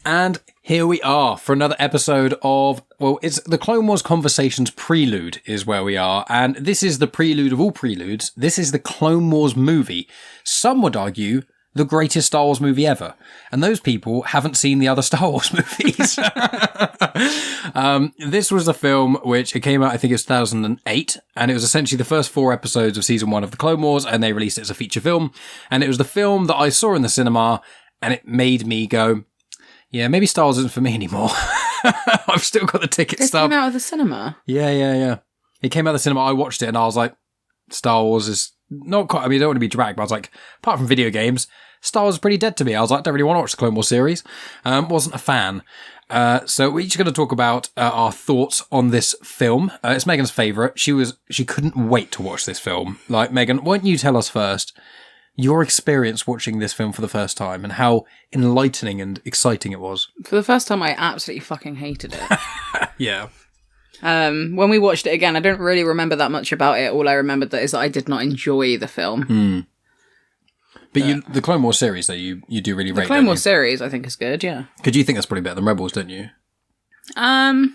And here we are for another episode of, well, it's the Clone Wars Conversations prelude is where we are. And this is the prelude of all preludes. This is the Clone Wars movie. Some would argue the greatest Star Wars movie ever. And those people haven't seen the other Star Wars movies. This was the film which it came out, I think it was 2008. And it was essentially the first 4 episodes of season 1 of the Clone Wars. And they released it as a feature film. And it was the film that I saw in the cinema. And it made me go, yeah, maybe Star Wars isn't for me anymore. I've still got the ticket stub. It came out of the cinema? Yeah. It came out of the cinema. I watched it and I was like, Star Wars is not quite, I mean, I don't want to be dramatic, but I was like, apart from video games, Star Wars is pretty dead to me. I was like, I don't really want to watch the Clone Wars series. Wasn't a fan. So we're each going to talk about our thoughts on this film. It's Megan's favourite. She couldn't wait to watch this film. Like, Megan, why don't you tell us first your experience watching this film for the first time and how enlightening and exciting it was? For the first time, I absolutely fucking hated it. Yeah. When we watched it again, I don't really remember that much about it. All I remembered is that I did not enjoy the film. But the Clone Wars series, though, you do really rate, the Clone Wars series, I think, is good, yeah. Because you think that's probably better than Rebels, don't you? I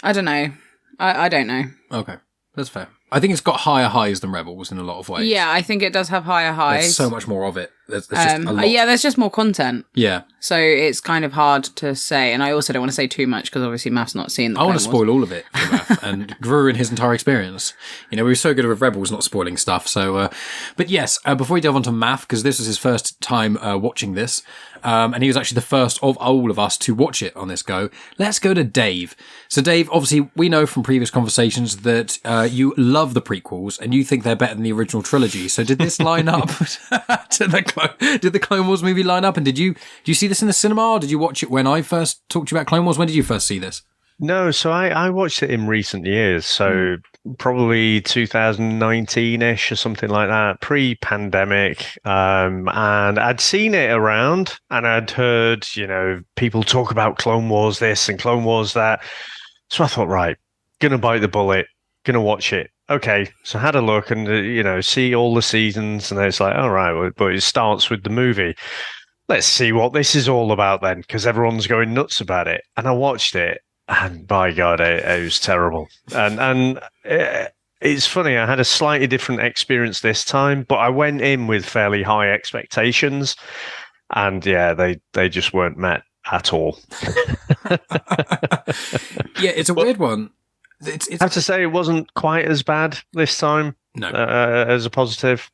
don't know. I don't know. Okay, that's fair. I think it's got higher highs than Rebels in a lot of ways. Yeah, I think it does have higher highs. There's so much more of it. There's just a lot. Yeah, there's just more content. Yeah. So it's kind of hard to say. And I also don't want to say too much because obviously Maff's not seen the I want to spoil all of it for Maff and Drew and his entire experience. You know, we were so good with Rebels not spoiling stuff. So, but yes, before we delve onto Maff, because this was his first time watching this, and he was actually the first of all of us to watch it on this go, let's go to Dave. So Dave, obviously we know from previous conversations that you love the prequels and you think they're better than the original trilogy. So did this line up did the Clone Wars movie line up? And did you see this in the cinema, or did you watch it when I first talked to you about Clone Wars? When did you first see this? No, so I watched it in recent years, so probably 2019-ish or something like that, pre-pandemic, and I'd seen it around, and I'd heard, people talk about Clone Wars this and Clone Wars that, so I thought, right, gonna bite the bullet, gonna watch it. Okay, so I had a look and, see all the seasons, and it's like, all right, but it starts with the movie. Let's see what this is all about then, because everyone's going nuts about it. And I watched it, and by God, it was terrible. And it's funny, I had a slightly different experience this time, but I went in with fairly high expectations, and yeah, they just weren't met at all. Yeah, it's a weird one. I have to say, it wasn't quite as bad this time. No. As a positive.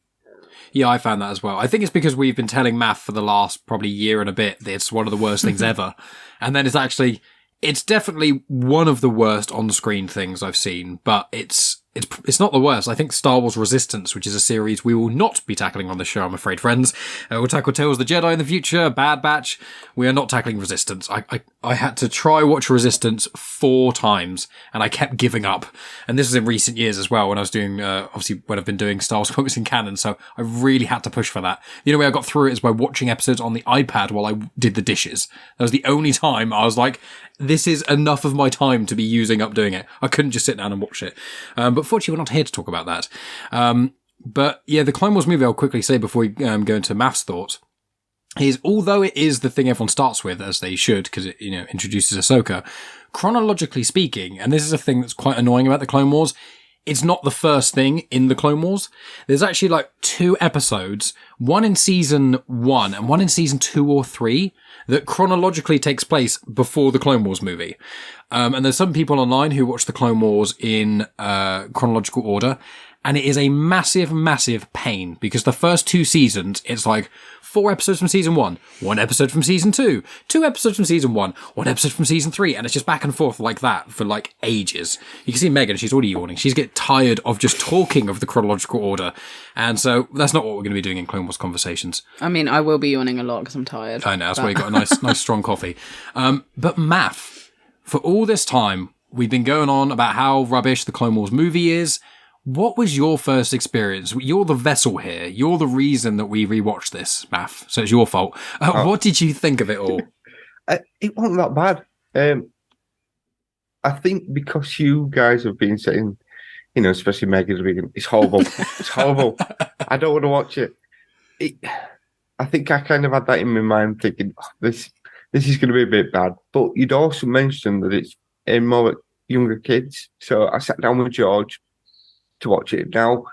Yeah, I found that as well. I think it's because we've been telling Maff for the last probably year and a bit that it's one of the worst things ever. And then it's definitely one of the worst on-screen things I've seen, but it's not the worst. I think Star Wars Resistance, which is a series we will not be tackling on the show, I'm afraid, friends. We'll tackle Tales of the Jedi in the future, Bad Batch. We are not tackling Resistance. I had to try watch Resistance 4 times, and I kept giving up. And this was in recent years as well, when I was doing, obviously, when I've been doing Star Wars comics in canon, so I really had to push for that. The only way I got through it is by watching episodes on the iPad while I did the dishes. That was the only time I was like, this is enough of my time to be using up doing it. I couldn't just sit down and watch it. But fortunately, we're not here to talk about that. But yeah, the Clone Wars movie, I'll quickly say before we go into Maff's thoughts, is although it is the thing everyone starts with, as they should, because it introduces Ahsoka, chronologically speaking, and this is a thing that's quite annoying about the Clone Wars, it's not the first thing in the Clone Wars. There's actually like 2 episodes, one in season 1 and one in season 2 or 3, that chronologically takes place before the Clone Wars movie. And there's some people online who watch the Clone Wars in chronological order, and it is a massive, massive pain, because the first 2 seasons, it's like 4 episodes from season 1, 1 episode from season 2, 2 episodes from season 1, 1 episode from season 3, and it's just back and forth like that for like ages. You can see Megan, she's already yawning. She's getting tired of just talking of the chronological order. And so that's not what we're going to be doing in Clone Wars Conversations. I mean, I will be yawning a lot because I'm tired. I know, that's why you got a nice strong coffee. But Maff, for all this time, we've been going on about how rubbish the Clone Wars movie is. What was your first experience? You're the vessel here. You're the reason that we rewatched this, Maff. So it's your fault. What did you think of it all? It wasn't that bad. I think because you guys have been saying, especially Megan's been, it's horrible. It's horrible. I don't want to watch it. I think I kind of had that in my mind, thinking, this this is going to be a bit bad. But you'd also mentioned that it's aimed more at younger kids. So I sat down with George to watch it. Now,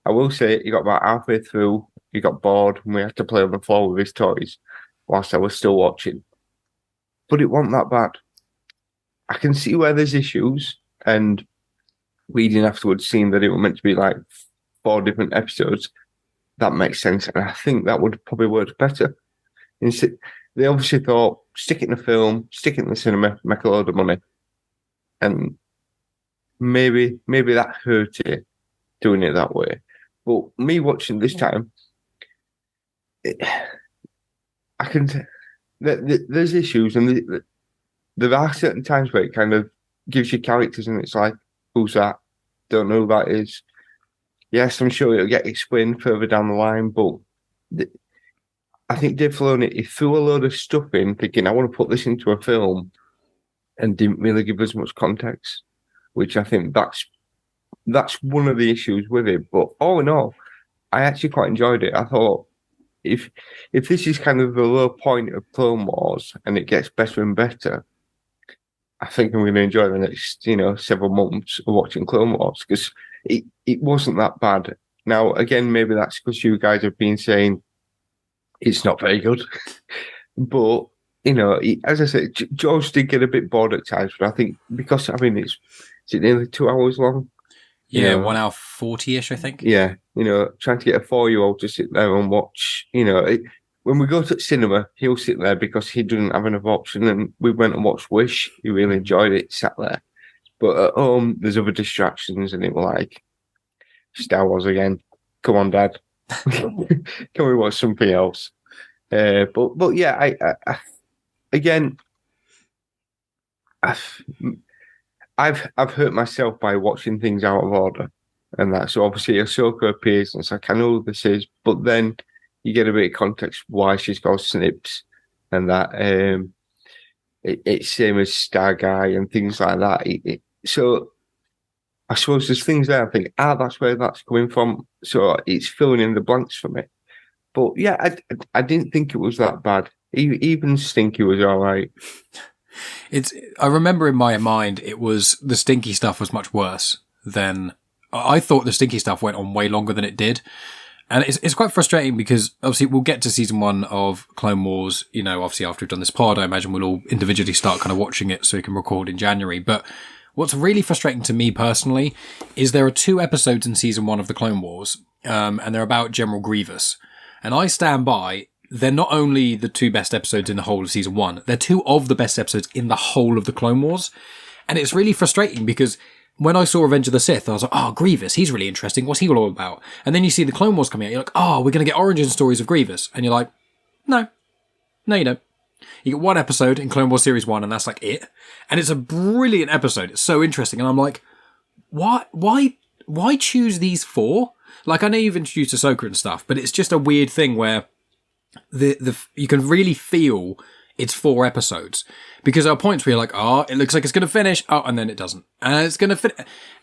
I will say he got about halfway through, he got bored, and we had to play on the floor with his toys whilst I was still watching. But it wasn't that bad. I can see where there's issues, and reading afterwards, seeing that it was meant to be like 4 different episodes, that makes sense. And I think that would probably work better. Instead, they obviously thought, stick it in a film, stick it in the cinema, make a load of money. And maybe that hurt it, doing it that way. But me watching this time, I can. There's issues, and there are certain times where it kind of gives you characters, and it's like, who's that? Don't know who that is. Yes, I'm sure it'll get explained further down the line, but I think Dave Filoni, he threw a load of stuff in, thinking, I want to put this into a film, and didn't really give us much context, which I think that's one of the issues with it. But all in all, I actually quite enjoyed it. I thought, if this is kind of the low point of Clone Wars and it gets better and better, I think I'm going to enjoy the next, several months of watching Clone Wars, because it wasn't that bad. Now, again, maybe that's because you guys have been saying it's not very good. But, as I said, George did get a bit bored at times, but I think because, is it nearly 2 hours long? Yeah, 1 hour 40-ish, I think. Yeah, trying to get a 4-year-old to sit there and watch, when we go to cinema, he'll sit there because he doesn't have enough option. And we went and watched Wish. He really enjoyed it, sat there. But at home, there's other distractions, and it was like, Star Wars again. Come on, Dad. Can we watch something else? But yeah, I again, I've hurt myself by watching things out of order, and that. So obviously Ahsoka appears, and it's like, I know who this is, but then you get a bit of context why she's got snips, and that it's same as Star Guy and things like that. So I suppose there's things there I think, that's where that's coming from. So it's filling in the blanks for me. But yeah, I didn't think it was that bad. Even Stinky was all right. I remember in my mind, it was the Stinky stuff was much worse than I thought. The Stinky stuff went on way longer than it did. And it's quite frustrating because obviously we'll get to season 1 of Clone Wars, obviously after we've done this pod, I imagine we'll all individually start kind of watching it so we can record in January. But what's really frustrating to me personally is there are 2 episodes in season 1 of the Clone Wars, and they're about General Grievous. And I stand by, they're not only the 2 best episodes in the whole of season 1, they're 2 of the best episodes in the whole of the Clone Wars. And it's really frustrating because when I saw Revenge of the Sith, I was like, oh, Grievous, he's really interesting. What's he all about? And then you see the Clone Wars coming out, you're like, oh, we're going to get origin stories of Grievous. And you're like, no, you don't. You get 1 episode in Clone Wars Series 1, and that's like it. And it's a brilliant episode. It's so interesting. And I'm like, why choose these 4? Like, I know you've introduced Ahsoka and stuff, but it's just a weird thing where you can really feel it's 4 episodes, because there are points where you're like, oh, it looks like it's going to finish. Oh, and then it doesn't. And it's going to finish.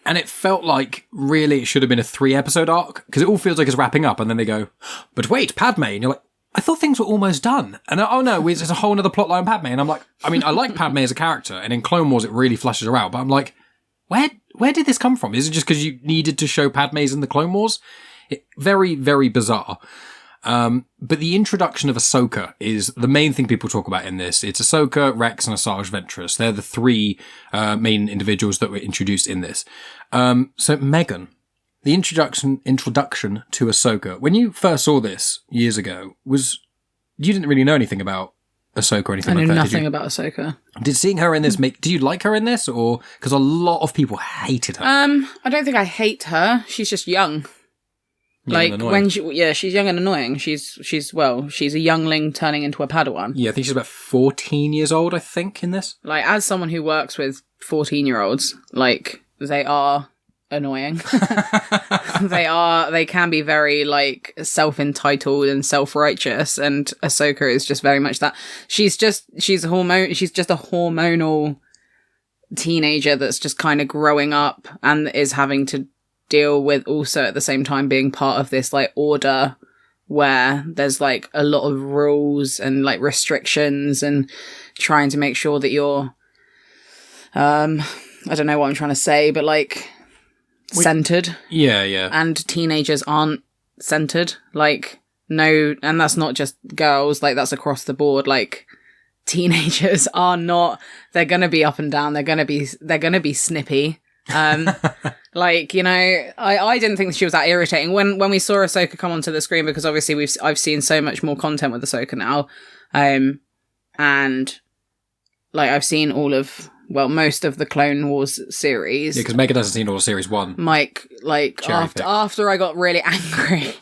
And it felt like really it should have been a 3-episode arc, because it all feels like it's wrapping up. And then they go, but wait, Padme. And you're like, I thought things were almost done. And oh no, there's a whole other plotline Padme. And I'm like, I like Padme as a character. And in Clone Wars, it really flushes her out. But I'm like, where did this come from? Is it just because you needed to show Padme's in the Clone Wars? Very, very bizarre. But the introduction of Ahsoka is the main thing people talk about in this. It's Ahsoka, Rex, and Asajj Ventress. They're the 3 main individuals that were introduced in this. So Megan, the introduction to Ahsoka, when you first saw this years ago, you didn't really know anything about Ahsoka or anything like that? I knew nothing about Ahsoka. Did seeing her in this do you like her in this, or because a lot of people hated her? I don't think I hate her. She's just young. When she's young and annoying. She's a youngling turning into a Padawan. Yeah, I think she's about 14 years old, I think, in this. Like, as someone who works with 14-year-olds, like, they are annoying. They can be very, like, self-entitled and self-righteous, and Ahsoka is just very much that. She's just a hormonal teenager that's just kind of growing up and is having to deal with also at the same time being part of this like order where there's like a lot of rules and like restrictions and trying to make sure that you're I don't know what I'm trying to say, but like centered. Yeah. And teenagers aren't centered. Like, no, and that's not just girls, like that's across the board. Like, teenagers are not, they're gonna be up and down, they're gonna be snippy. Like, you know, I didn't think she was that irritating when we saw Ahsoka come onto the screen, because obviously I've seen so much more content with Ahsoka now. And like I've seen most of the Clone Wars series. Yeah, because Megan hasn't seen all of Series 1. Mike, like, after I got really angry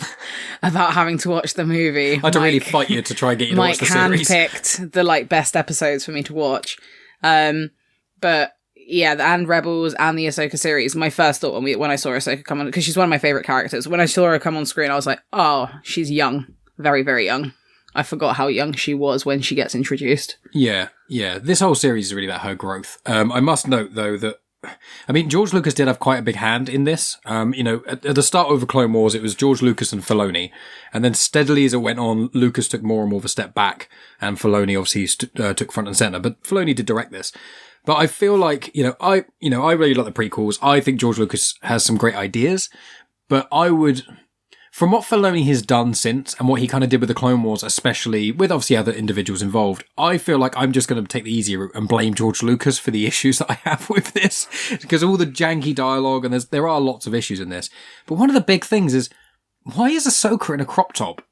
about having to watch the movie. I had to really fight you to try and get you to watch the series. Mike handpicked the, like, best episodes for me to watch. But, yeah, and Rebels and the Ahsoka series, my first thought when I saw Ahsoka come on, because she's one of my favourite characters, when I saw her come on screen, I was like, oh, she's young. Very, very young. I forgot how young she was when she gets introduced. Yeah. This whole series is really about her growth. I must note, though, that, I mean, George Lucas did have quite a big hand in this. You know, at the start of the Clone Wars, it was George Lucas and Filoni. And then steadily as it went on, Lucas took more and more of a step back. And Filoni obviously took front and center. But Filoni did direct this. But I feel like, I really like the prequels. I think George Lucas has some great ideas. But I would... From what Filoni has done since, and what he kind of did with the Clone Wars, especially with obviously other individuals involved, I feel like I'm just going to take the easy route and blame George Lucas for the issues that I have with this. Because all the janky dialogue, and there are lots of issues in this. But one of the big things is, why is Ahsoka in a crop top?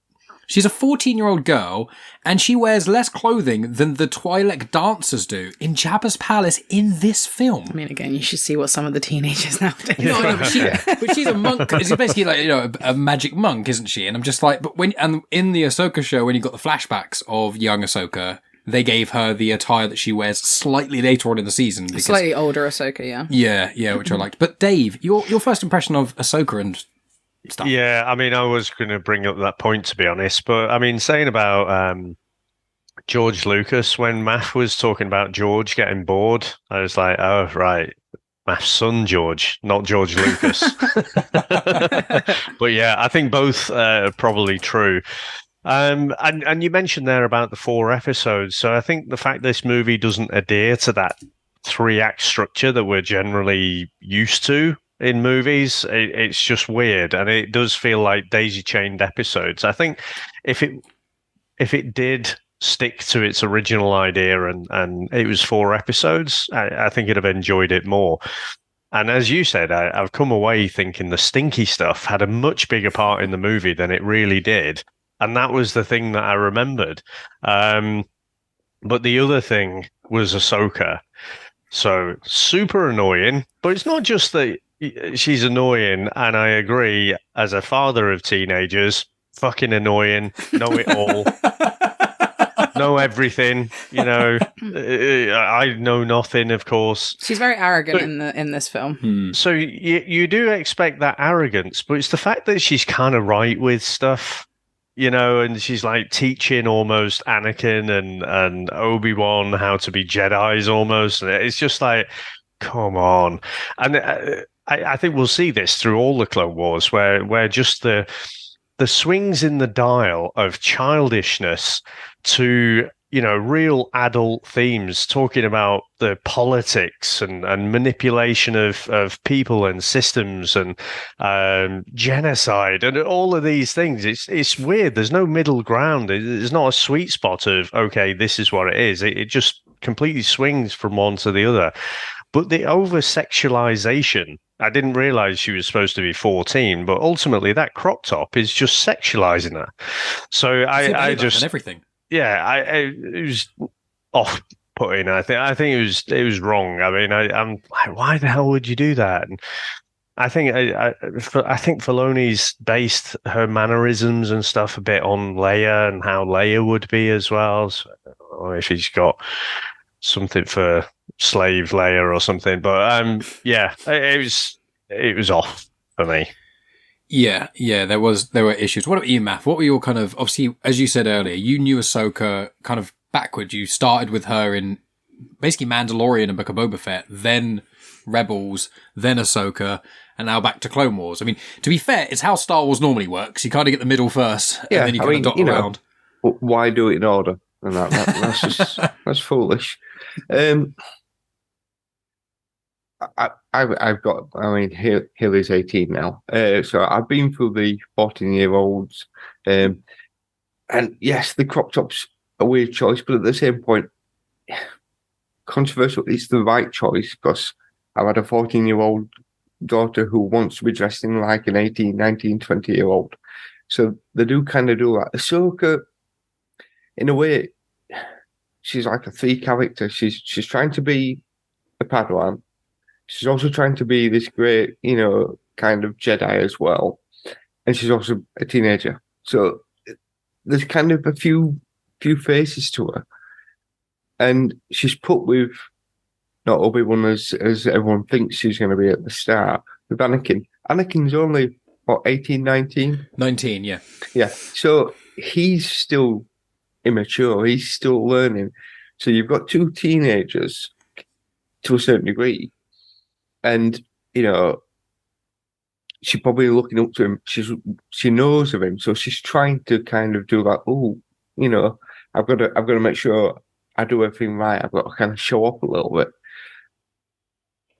She's a 14-year-old girl, and she wears less clothing than the Twi'lek dancers do in Jabba's palace in this film. I mean, again, you should see what some of the teenagers now do. No, but she's a monk. She's basically like, a magic monk, isn't she? And I'm just like, and in the Ahsoka show, when you got the flashbacks of young Ahsoka, they gave her the attire that she wears slightly later on in the season. Because, slightly older Ahsoka, yeah. Yeah, which I liked. But Dave, your first impression of Ahsoka and stuff. Yeah, I mean, I was going to bring up that point, to be honest. But, I mean, saying about George Lucas, when Maff was talking about George getting bored, I was like, oh, right, Maff's son, George, not George Lucas. But, yeah, I think both are probably true. And you mentioned there about the 4 episodes. So I think the fact this movie doesn't adhere to that 3-act structure that we're generally used to in movies, it's just weird, and it does feel like daisy-chained episodes. I think if it did stick to its original idea and it was 4 episodes, I think I'd have enjoyed it more. And as you said, I've come away thinking the Stinky stuff had a much bigger part in the movie than it really did, and that was the thing that I remembered. But the other thing was Ahsoka. So super annoying, but it's not just that she's annoying, and I agree, as a father of teenagers, fucking annoying, know it all, know everything, I know nothing, of course. She's very arrogant in this film. So you do expect that arrogance, but it's the fact that she's kind of right with stuff, and she's like teaching almost Anakin and Obi-Wan how to be Jedis almost. It's just like, come on. And I think we'll see this through all the Clone Wars, where just the swings in the dial of childishness to real adult themes, talking about the politics and manipulation of people and systems and genocide and all of these things. It's weird. There's no middle ground. There's not a sweet spot of, okay, this is what it is. It just completely swings from one to the other. But the over-sexualization, I didn't realize she was supposed to be 14, but ultimately that crop top is just sexualizing her. So I just... And everything. Yeah, it was off-putting. I think it was wrong. I mean, I'm like, why the hell would you do that? And I think Filoni's based her mannerisms and stuff a bit on Leia and how Leia would be as well. So I don't know if he's got something for slave Leia or something, but yeah, it was off for me. Yeah, there were issues. What about you, Maff? What were your obviously, as you said earlier, you knew Ahsoka kind of backwards. You started with her in basically Mandalorian and Book of Boba Fett, then Rebels, then Ahsoka, and now back to Clone Wars. I mean, to be fair, it's how Star Wars normally works. You kind of get the middle first, and then you kind of dot around. Why do it in order? And that's just that's foolish. I've got. I mean, Haley's 18 now, so I've been through the 14-year-olds, and yes, the crop top's a weird choice, but at the same point, controversial. It's the right choice because I've had a 14-year-old daughter who wants to be dressed in like an 18, 19, 20-year-old. So they do kind of do that. Ahsoka, in a way, she's like a 3 character. She's trying to be a Padawan. She's also trying to be this great, kind of Jedi as well. And she's also a teenager. So there's kind of a few faces to her. And she's put with not Obi-Wan as everyone thinks she's going to be at the start, with Anakin. Anakin's only, 18, 19? 19, yeah. Yeah. So he's still immature. He's still learning. So you've got 2 teenagers to a certain degree. And, she's probably looking up to him. She knows of him. So she's trying to kind of do that, I've got to make sure I do everything right. I've got to kind of show up a little bit.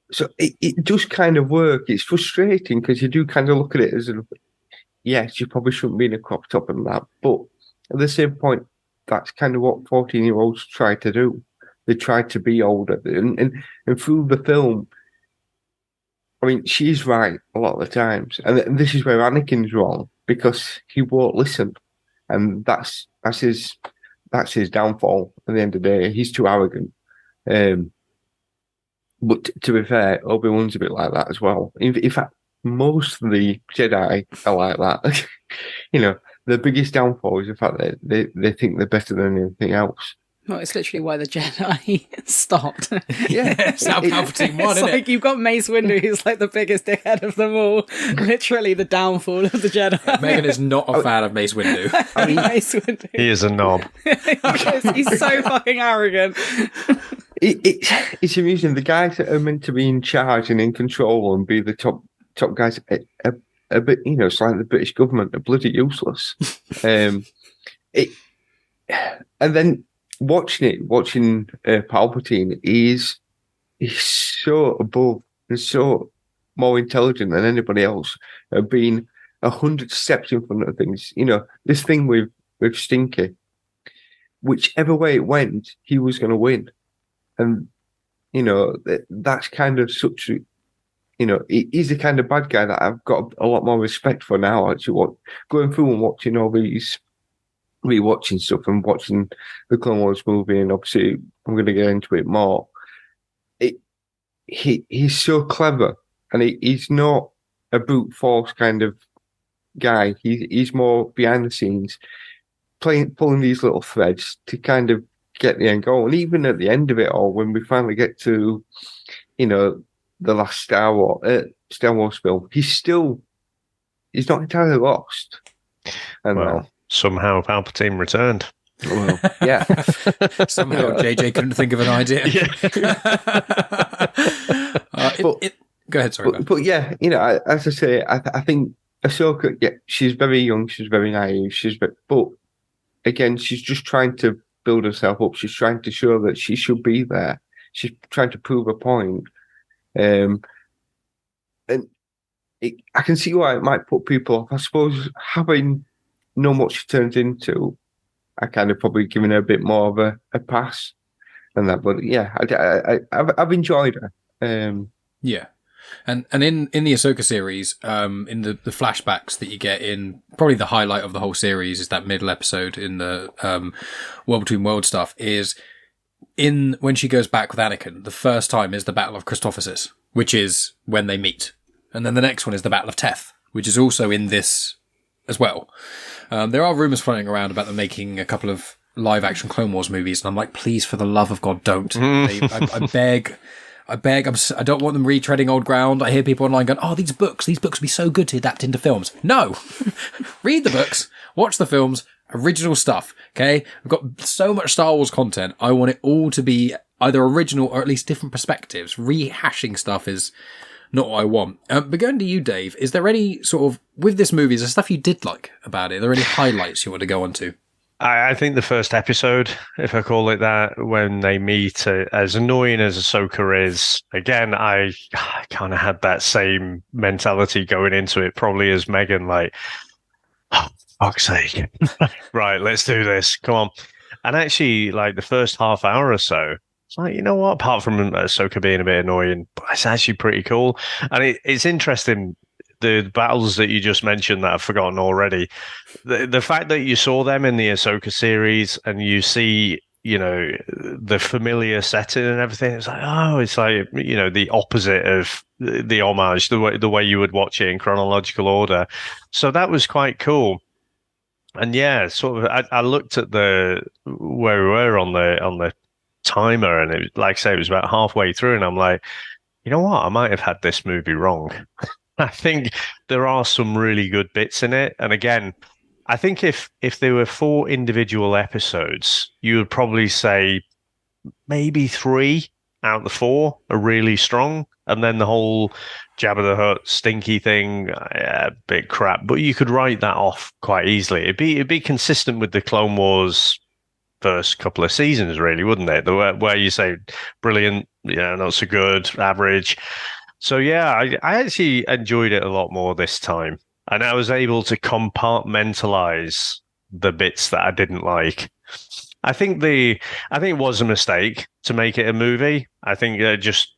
So it does kind of work. It's frustrating because you do kind of look at it as yes, you probably shouldn't be in a crop top and that. But at the same point, that's kind of what 14-year-olds try to do. They try to be older. And through the film, I mean, she's right a lot of the times. And this is where Anakin's wrong because he won't listen. And that's his downfall at the end of the day. He's too arrogant. But to be fair, Obi-Wan's a bit like that as well. In fact, most of the Jedi are like that. The biggest downfall is the fact that they think they're better than anything else. Well, it's literally why the Jedi stopped. Yeah, it's now Palpatine 1, it's isn't like it? you've got Mace Windu, who's like the biggest dickhead of them all. Literally the downfall of the Jedi. Megan is not a fan of Mace Windu. I mean, Mace Windu. He is a knob. He's so fucking arrogant. It's amusing. The guys that are meant to be in charge and in control and be the top guys are a bit, it's like the British government are bloody useless. And then watching Palpatine is so above and so more intelligent than anybody else, being 100 steps in front of things. This thing with Stinky, whichever way it went, he was going to win. And, that's kind of such a, he's the kind of bad guy that I've got a lot more respect for now, actually, going through and watching all these, rewatching stuff and watching the Clone Wars movie, and obviously I'm going to get into it more. He's so clever, and he's not a brute force kind of guy. He's more behind the scenes, pulling these little threads to kind of get the end goal. And even at the end of it all, when we finally get to, the last Star Wars film, he's not entirely lost. And somehow Palpatine returned. Well, yeah. Somehow JJ couldn't think of an idea. Go ahead, sorry. But yeah, as I say, I think Ahsoka, she's very young, she's very naive, but again, she's just trying to build herself up. She's trying to show that she should be there. She's trying to prove a point. And I can see why it might put people off. I suppose having known what she turns into, I kind of probably given her a bit more of a pass than that. But yeah, I've enjoyed her. Yeah. And in the Ahsoka series, in the flashbacks that you get in, probably the highlight of the whole series is that middle episode in the World Between Worlds stuff, is when she goes back with Anakin, the first time is the Battle of Christophsis, which is when they meet. And then the next one is the Battle of Teth, which is also in this as well. There are rumours floating around about them making a couple of live-action Clone Wars movies, and I'm like, please, for the love of God, don't. I beg. I don't want them retreading old ground. I hear people online going, oh, these books would be so good to adapt into films. No! Read the books, watch the films, original stuff, okay? I've got so much Star Wars content. I want it all to be either original or at least different perspectives. Rehashing stuff is not what I want. But going to you, Dave, is there any sort of, with this movie, is there stuff you did like about it? Are there any highlights you want to go on to? I think the first episode, if I call it that, when they meet, as annoying as Ahsoka is, again, I kind of had that same mentality going into it, probably as Megan, like, oh, fuck's sake. Right, let's do this. Come on. And actually, like, the first half hour or so, it's like, you know what? Apart from Ahsoka being a bit annoying, it's actually pretty cool. And it's interesting, the battles that you just mentioned that I've forgotten already. The fact that you saw them in the Ahsoka series and you see, you know, the familiar setting and everything, it's like, oh, it's like, you know, the opposite of the homage, the way you would watch it in chronological order. So that was quite cool. And yeah, sort of, I looked at where we were on the timer, and it, like I say, it was about halfway through, and I'm like, you know what, I might have had this movie wrong. I think there are some really good bits in it. And again, I think if there were 4 individual episodes, you would probably say maybe 3 out of the 4 are really strong. And then the whole Jabba the Hutt, Stinky thing, bit crap. But you could write that off quite easily. It'd be consistent with the Clone Wars first couple of seasons, really, wouldn't it? Where you say brilliant, not so good, average. So yeah, I actually enjoyed it a lot more this time, and I was able to compartmentalize the bits that I didn't like. I think it was a mistake to make it a movie. I think it just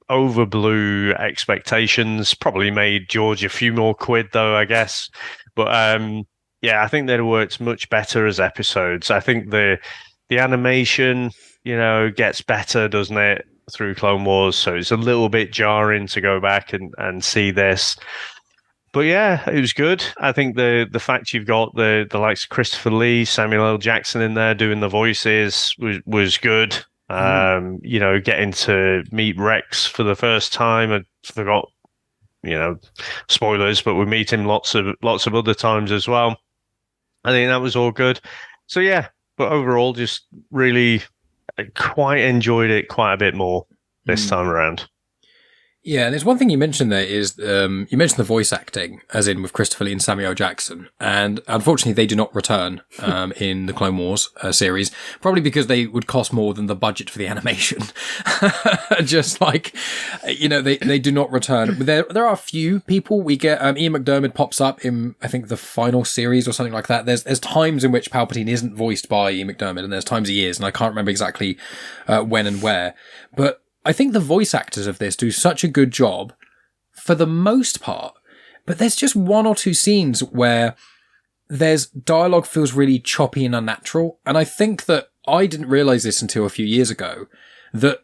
overblew expectations. Probably made George a few more quid, though, I guess. But yeah, I think they'd worked much better as episodes. I think the animation, gets better, doesn't it, through Clone Wars? So it's a little bit jarring to go back and see this. But yeah, it was good. I think the fact you've got the likes of Christopher Lee, Samuel L. Jackson in there doing the voices was good. Getting to meet Rex for the first time. I forgot, spoilers, but we meet him lots of other times as well. I think that was all good. So yeah, but overall, just really quite enjoyed it quite a bit more this time around. Yeah, and there's one thing you mentioned there is you mentioned the voice acting, as in with Christopher Lee and Samuel L. Jackson, and unfortunately they do not return in the Clone Wars series, probably because they would cost more than the budget for the animation. Just like, they do not return. There are a few people we get. Ian McDiarmid pops up in, I think, the final series or something like that. There's times in which Palpatine isn't voiced by Ian McDiarmid, and there's times he is, and I can't remember exactly when and where, but I think the voice actors of this do such a good job for the most part, but there's just one or two scenes where there's dialogue feels really choppy and unnatural. And I think that I didn't realize this until a few years ago, that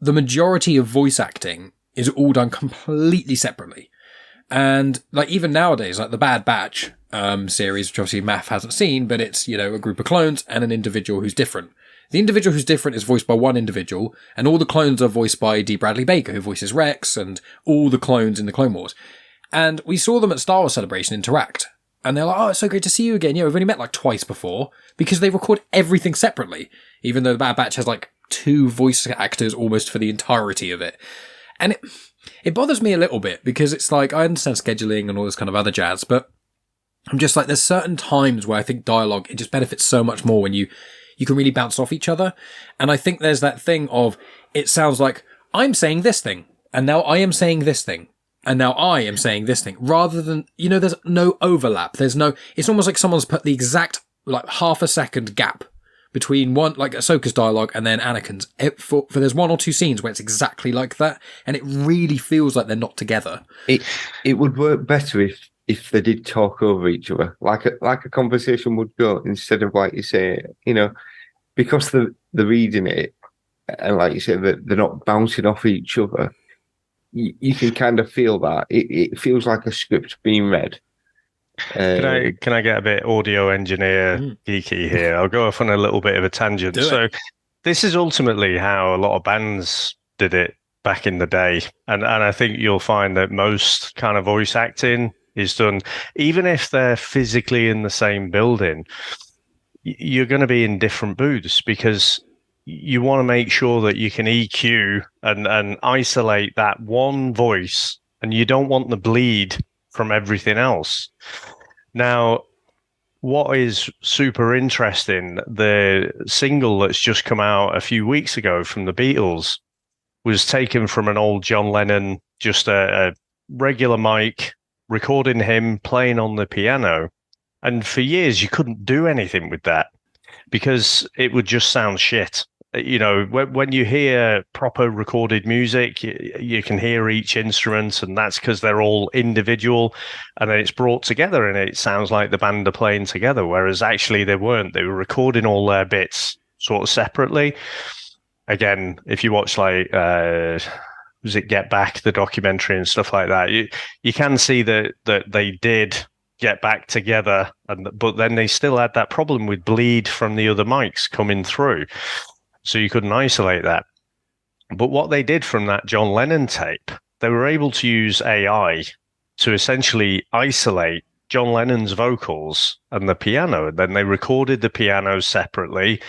the majority of voice acting is all done completely separately. And like even nowadays, like the Bad Batch series, which obviously Maff hasn't seen, but it's, a group of clones and an individual who's different. The individual who's different is voiced by one individual, and all the clones are voiced by D. Bradley Baker, who voices Rex, and all the clones in the Clone Wars. And we saw them at Star Wars Celebration interact. And they're like, oh, it's so great to see you again. We've only met like twice before, because they record everything separately, even though the Bad Batch has like 2 voice actors almost for the entirety of it. And it bothers me a little bit, because it's like, I understand scheduling and all this kind of other jazz, but I'm just like, there's certain times where I think dialogue, it just benefits so much more when you can really bounce off each other. And I think there's that thing of, it sounds like, I'm saying this thing, and now I am saying this thing, and now I am saying this thing, rather than, there's no overlap. It's almost like someone's put the exact, like, half a second gap between one, like Ahsoka's dialogue and then Anakin's. For there's 1 or 2 scenes where it's exactly like that, and it really feels like they're not together. It would work better if they did talk over each other, like a conversation would go, instead of, like you say, because they're reading it, and like you say, they're not bouncing off each other. You can kind of feel that it feels like a script being read. Can I get a bit audio engineer geeky here? I'll go off on a little bit of a tangent. So this is ultimately how a lot of bands did it back in the day, and I think you'll find that most kind of voice acting is done, even if they're physically in the same building, you're going to be in different booths, because you want to make sure that you can EQ and isolate that one voice, and you don't want the bleed from everything else. Now, what is super interesting, the single that's just come out a few weeks ago from the Beatles was taken from an old John Lennon, just a regular mic, recording him playing on the piano. And for years, you couldn't do anything with that because it would just sound shit. You know, when you hear proper recorded music, you can hear each instrument, and that's because they're all individual, and then it's brought together and it sounds like the band are playing together, whereas actually they weren't. They were recording all their bits sort of separately. Again, if you watch like was it Get Back, the documentary and stuff like that, you can see that they did get back together, but then they still had that problem with bleed from the other mics coming through, so you couldn't isolate that. But what they did from that John Lennon tape, they were able to use AI to essentially isolate John Lennon's vocals and the piano, and then they recorded the piano separately.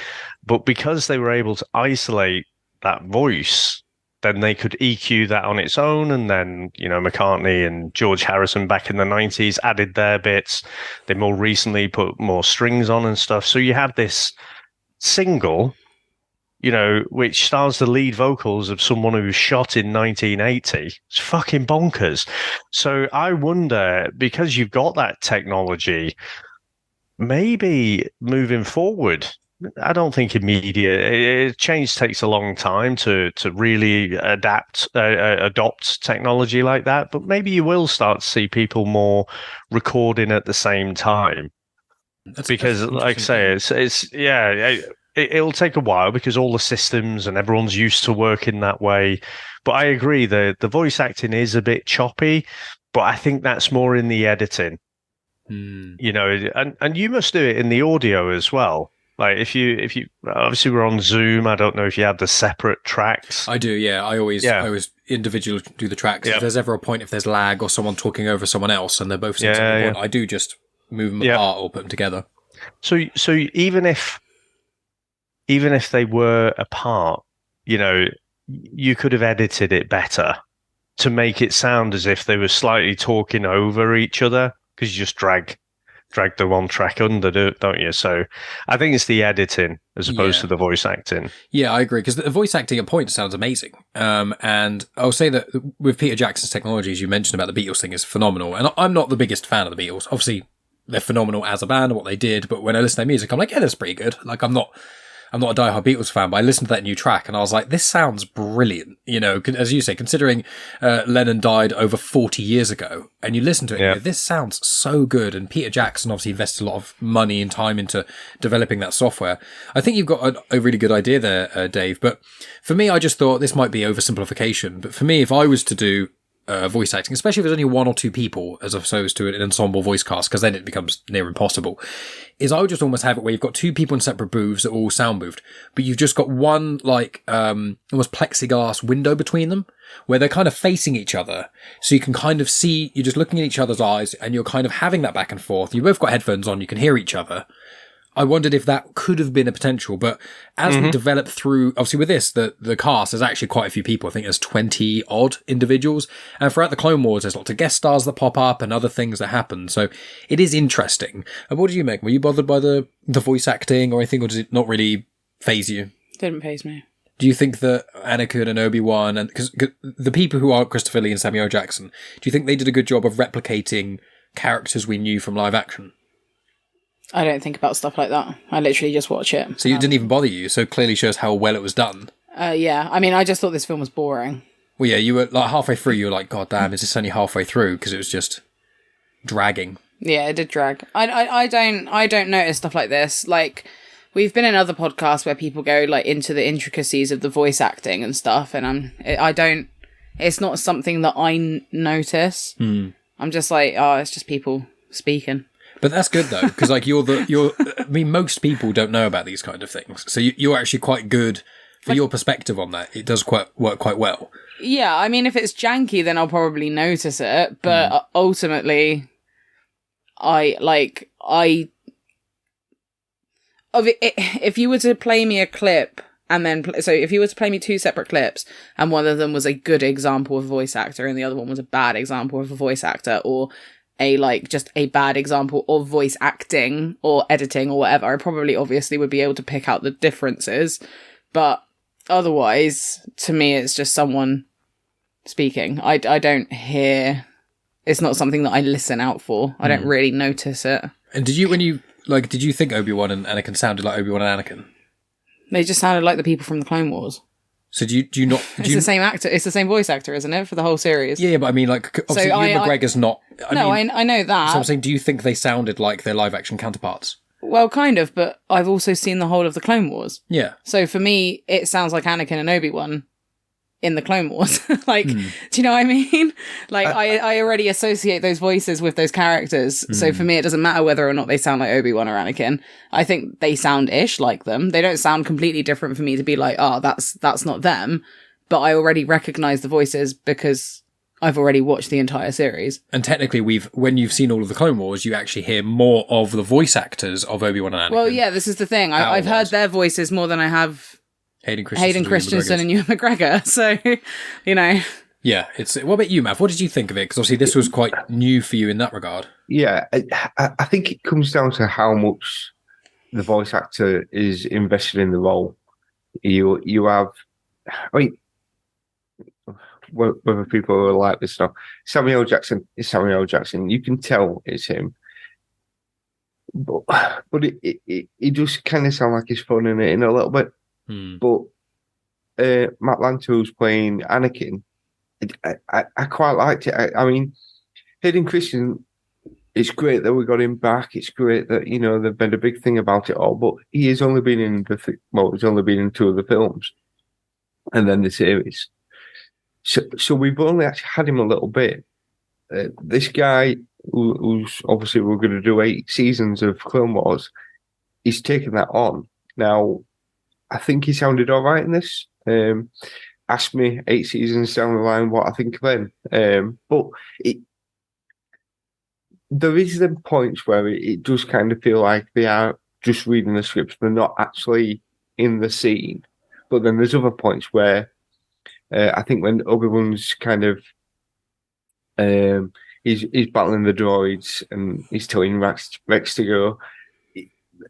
But because they were able to isolate that voice, then they could EQ that on its own. And then, you know, McCartney and George Harrison back in the 90s added their bits. They more recently put more strings on and stuff. So you have this single, you know, which stars the lead vocals of someone who was shot in 1980. It's fucking bonkers. So I wonder, because you've got that technology, maybe moving forward, I don't think immediate. Change takes a long time to really adopt technology like that. But maybe you will start to see people more recording at the same time. Because, like I say, it'll take a while because all the systems and everyone's used to working that way. But I agree, the voice acting is a bit choppy, but I think that's more in the editing. You know, and you must do it in the audio as well. Like if you obviously we're on Zoom, I don't know if you have the separate tracks. I do, yeah. I always individually do the tracks. Yep. If there's ever a point, if there's lag or someone talking over someone else and they're both saying something important, I do just move them apart or put them together. So even if they were apart, you know, you could have edited it better to make it sound as if they were slightly talking over each other, because you just drag the one track under, don't you? So I think it's the editing as opposed to the voice acting. Yeah, I agree, because the voice acting at points sounds amazing. And I'll say that with Peter Jackson's technology, as you mentioned about the Beatles thing, is phenomenal. And I'm not the biggest fan of the Beatles. Obviously, they're phenomenal as a band and what they did, but when I listen to their music, I'm like, yeah, that's pretty good. Like, I'm not a diehard Beatles fan, but I listened to that new track and I was like, this sounds brilliant. You know, as you say, considering Lennon died over 40 years ago, and you listen to it, and you go, this sounds so good. And Peter Jackson obviously invested a lot of money and time into developing that software. I think you've got a really good idea there, Dave. But for me, I just thought this might be oversimplification. But for me, if I was to do voice acting, especially if there's only one or two people as opposed to an ensemble voice cast, because then it becomes near impossible, is I would just almost have it where you've got two people in separate booths that are all sound boothed, but you've just got one like almost plexiglass window between them where they're kind of facing each other, so you can kind of see, you're just looking in each other's eyes and you're kind of having that back and forth. You both got headphones on, you can hear each other. I wondered if that could have been a potential, but as we develop through, obviously with this, the cast, there's actually quite a few people. I think there's 20 odd individuals. And throughout the Clone Wars, there's lots of guest stars that pop up and other things that happen. So it is interesting. And what did you make? Were you bothered by the voice acting or anything, or does it not really faze you? Didn't faze me. Do you think that Anakin and Obi-Wan, and because the people who are Christopher Lee and Samuel Jackson, do you think they did a good job of replicating characters we knew from live action? I don't think about stuff like that. I literally just watch it. So it didn't even bother you, so it clearly shows how well it was done. Yeah, I mean, I just thought this film was boring. Well, yeah, you were like halfway through, you were like, God damn, is this only halfway through? Because it was just dragging. Yeah, it did drag. I don't notice stuff like this. Like, we've been in other podcasts where people go like into the intricacies of the voice acting and stuff, and it's not something that I notice. I'm just like, oh, it's just people speaking. But that's good though, because like I mean, most people don't know about these kind of things, so you're actually quite good for your perspective on that. It does work quite well. Yeah, I mean, if it's janky, then I'll probably notice it. But ultimately, if you were to play me a clip and then so if you were to play me 2 separate clips and one of them was a good example of a voice actor and the other one was a bad example of a voice actor, or just a bad example of voice acting or editing or whatever, I probably obviously would be able to pick out the differences. But otherwise, to me, it's just someone speaking. I don't hear. It's not something that I listen out for. I don't really notice it. And did you think Obi-Wan and Anakin sounded like Obi-Wan and Anakin? They just sounded like the people from the Clone Wars. So do you not? The same actor. It's the same voice actor, isn't it, for the whole series? Yeah, but I mean, like, obviously, Ewan McGregor's not. I know that. So I'm saying, do you think they sounded like their live-action counterparts? Well, kind of, but I've also seen the whole of the Clone Wars. Yeah. So for me, it sounds like Anakin and Obi-Wan in the Clone Wars. Do you know what I mean? Like, I already associate those voices with those characters. So for me, it doesn't matter whether or not they sound like Obi-Wan or Anakin. I think they sound-ish like them. They don't sound completely different for me to be like, oh, that's not them. But I already recognize the voices because I've already watched the entire series. And technically, when you've seen all of the Clone Wars, you actually hear more of the voice actors of Obi-Wan and Anakin. Well, yeah, this is the thing. I've heard their voices more than I have Hayden Christensen and Ewan McGregor. So, you know. Yeah. What about you, Mav? What did you think of it? Because obviously this was quite new for you in that regard. Yeah, I think it comes down to how much the voice actor is invested in the role. You have, I mean, whether people are like this stuff, Samuel Jackson is Samuel Jackson. You can tell it's him, but it just kind of sounds like he's phoning it in a little bit. But Matt Lanter's playing Anakin. I quite liked it. I mean, Hayden Christensen. It's great that we got him back. It's great that they've made a big thing about it all. But he has only been in he's only been in 2 of the films, and then the series. So we've only actually had him a little bit. This guy, who's obviously we're going to do 8 seasons of Clone Wars, he's taken that on. Now, I think he sounded all right in this. Ask me 8 seasons down the line what I think of him. But there is the points where it does kind of feel like they are just reading the scripts. They're not actually in the scene. But then there's other points where I think when Obi-Wan's kind of he's battling the droids and he's telling Rex to go,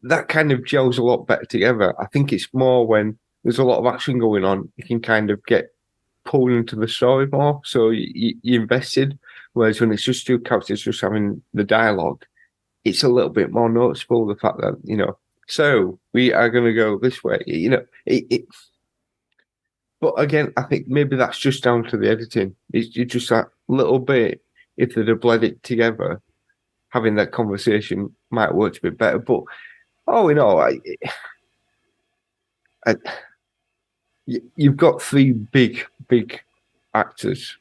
that kind of gels a lot better together. I think it's more when there's a lot of action going on, you can kind of get pulled into the story more, so you invested. Whereas when it's just 2 characters just having the dialogue, it's a little bit more noticeable, the fact that, so we are going to go this way, But again, I think maybe that's just down to the editing. It's just that little bit, if they'd have bled it together, having that conversation might work a bit better. But, you've got 3 big actors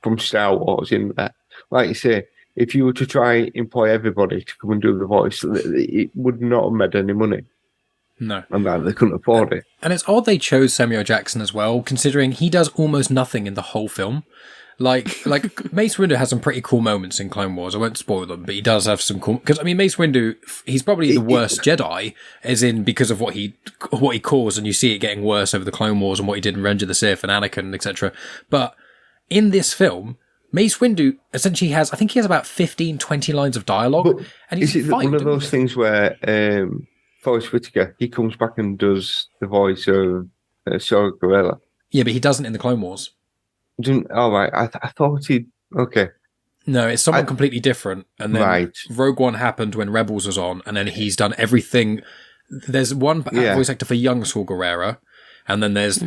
from Star Wars in there. Like you say, if you were to try and employ everybody to come and do the voice, it would not have made any money. No. And that they couldn't afford it. And it's odd they chose Samuel Jackson as well, considering he does almost nothing in the whole film. Like Mace Windu has some pretty cool moments in Clone Wars. I won't spoil them, but he does have some cool. Because I mean, Mace Windu, he's probably the worst Jedi, as in because of what he caused, and you see it getting worse over the Clone Wars and what he did in Revenge of the Sith and Anakin, etc. But in this film, Mace Windu essentially has, I think he has about 15, 20 lines of dialogue, But and he's is it fine, one of those things where Forrest Whitaker, he comes back and does the voice of Saw Gerrera? Yeah, but he doesn't in the Clone Wars. All right, I thought he'd... Okay. No, it's someone completely different. And then Rogue One happened when Rebels was on, and then he's done everything. There's one voice actor for young Saw Gerrera, and then there's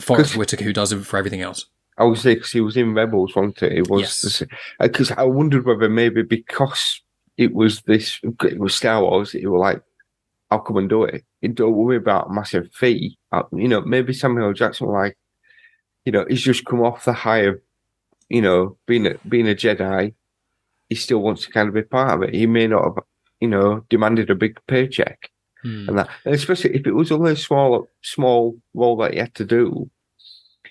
Forrest Whitaker who does it for everything else. I was there because he was in Rebels, wasn't it? It was because I wondered whether maybe because it was Star Wars, it was like, I'll come and do it. Don't worry about a massive fee. Maybe Samuel Jackson like, he's just come off the high of, being a Jedi. He still wants to kind of be part of it. He may not have, demanded a big paycheck and that. And especially if it was only a small role that he had to do,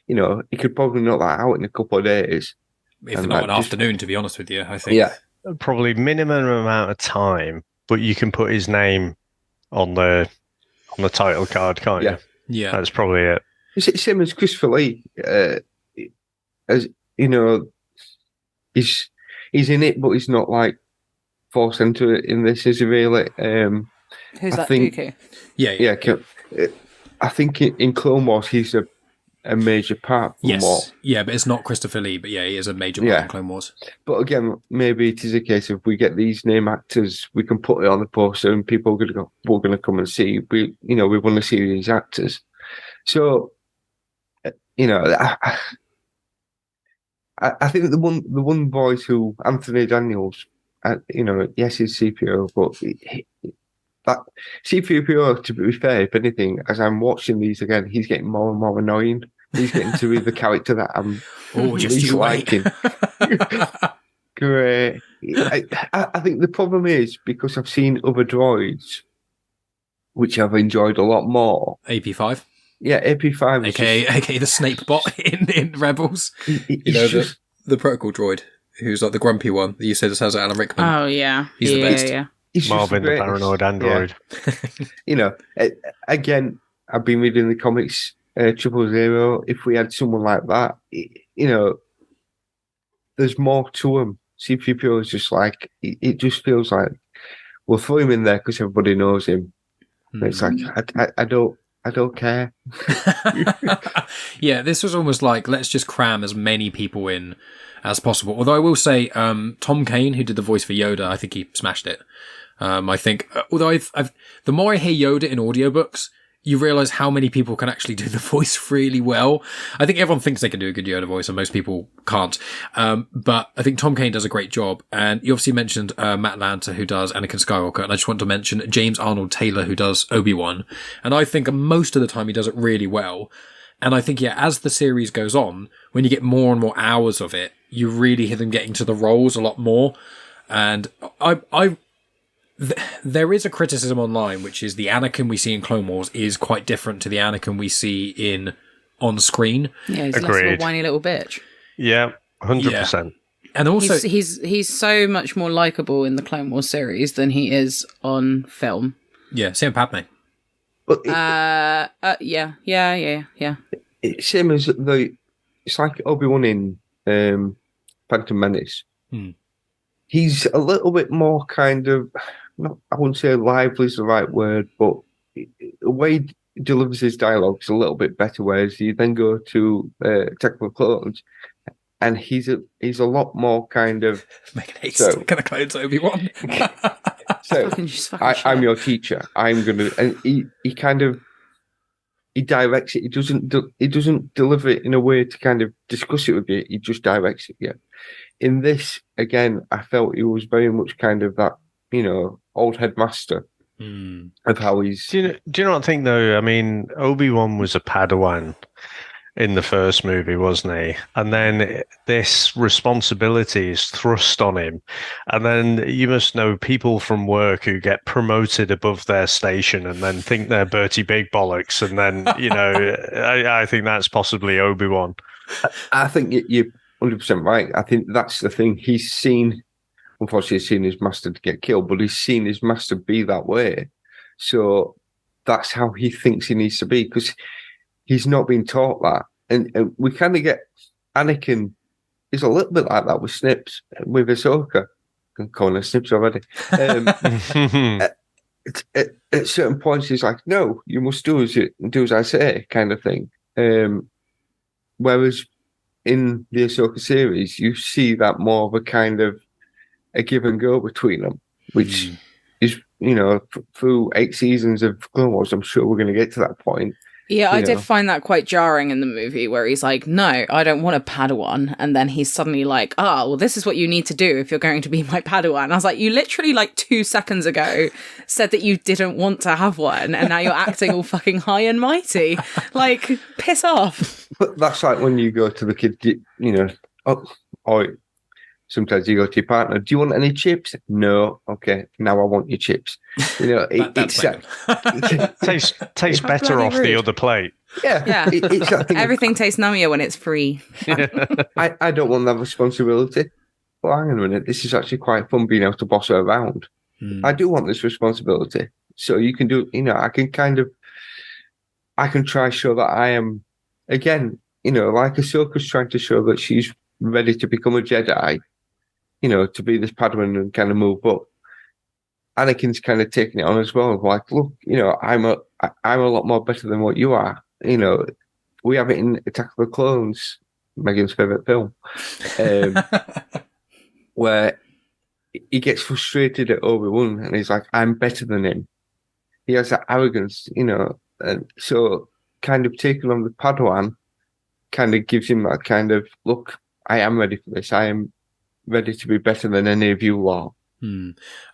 he could probably knock that out in a couple of days. If not an afternoon, to be honest with you, I think. Yeah. Probably minimum amount of time, but you can put his name on the title card, can't you? Yeah. That's probably it. It's the same as Christopher Lee. As you know, he's in it, but he's not like forced into it in this. Is he really? Who's I that? think- Dooku? Yeah. I think in Clone Wars he's a major part. Yes. Yeah, but it's not Christopher Lee, but yeah, he is a major part in Clone Wars. But again, maybe it is a case of we get these name actors, we can put it on the poster, and people are going to go, "We're going to come and see." We want to see these actors. So, I think the one voice who Anthony Daniels, yes, he's CPO, but that CPO, to be fair, if anything, as I'm watching these again, he's getting more and more annoying. He's getting to be the character that I'm just least you wait. liking. Great. I think the problem is because I've seen other droids, which I've enjoyed a lot more. AP5. Yeah, AP5 is aka the Snape bot in Rebels. it's just the protocol droid, who's like the grumpy one that you said has Alan Rickman. Oh yeah, He's the best. Yeah. it's Marvin, just the paranoid android. Yeah. Again, I've been reading the comics. 000. If we had someone like that, there's more to him. C-3PO is just like it just feels like we'll throw him in there because everybody knows him. It's like I don't care. Yeah, this was almost like let's just cram as many people in as possible. Although I will say, Tom Kane, who did the voice for Yoda, I think he smashed it. I think, although I've the more I hear Yoda in audiobooks, you realise how many people can actually do the voice really well. I think everyone thinks they can do a good Yoda voice, and most people can't. But I think Tom Kane does a great job. And you obviously mentioned Matt Lanter, who does Anakin Skywalker, and I just want to mention James Arnold Taylor, who does Obi-Wan. And I think most of the time he does it really well. And I think, as the series goes on, when you get more and more hours of it, you really hear them getting to the roles a lot more. And there is a criticism online, which is the Anakin we see in Clone Wars is quite different to the Anakin we see on screen. Yeah, he's less of a whiny little bitch. Yeah, 100%. And also, he's so much more likable in the Clone Wars series than he is on film. Yeah, same Padme. But yeah. It's same as it's like Obi-Wan in Phantom Menace. He's a little bit more kind of, I wouldn't say lively is the right word, but the way he delivers his dialogue is a little bit better. Whereas you then go to Attack of the Clones, and he's a lot more kind of making haste. Can I clone Obi-Wan? So I'm your teacher. I'm gonna, and he kind of directs it. He doesn't deliver it in a way to kind of discuss it with you. He just directs it. Yeah. In this, again, I felt he was very much kind of that, old headmaster of how he's. Do you not think though? I mean, Obi-Wan was a Padawan in the first movie, wasn't he? And then this responsibility is thrust on him. And then you must know people from work who get promoted above their station and then think they're Bertie Big Bollocks. And then, I think that's possibly Obi-Wan. I think you're 100% right. I think that's the thing. Unfortunately, he's seen his master get killed, but he's seen his master be that way. So that's how he thinks he needs to be, because he's not been taught that. And we kind of get Anakin is a little bit like that with Snips, with Ahsoka. I'm calling her Snips already. At certain points, he's like, no, you must do as I say, kind of thing. Whereas in the Ahsoka series, you see that more of a kind of a give and go between them, which is, through 8 seasons of Clone Wars, I'm sure we're going to get to that point. Yeah, I did find that quite jarring in the movie, where he's like, no, I don't want a Padawan. And then he's suddenly like, well, this is what you need to do if you're going to be my Padawan. I was like, you literally 2 seconds ago said that you didn't want to have one, and now you're acting all fucking high and mighty. Piss off. But that's like when you go to the kid, sometimes you go to your partner, do you want any chips? No. Okay, now I want your chips. Tastes better off the other plate. Yeah. It's that thing. Everything tastes nummier when it's free. I don't want that responsibility. Well, hang on a minute. This is actually quite fun being able to boss her around. I do want this responsibility. So you can do, I can kind of, I can try to show that I am, again, like Ahsoka's trying to show that she's ready to become a Jedi, to be this Padawan and kind of move up. Anakin's kind of taking it on as well. Like, look, I'm a lot more better than what you are. We have it in Attack of the Clones, Megan's favorite film, where he gets frustrated at Obi-Wan and he's like, I'm better than him. He has that arrogance, and so kind of taking on the Padawan kind of gives him that kind of, look, I am ready for this. I am ready to be better than any of you lot.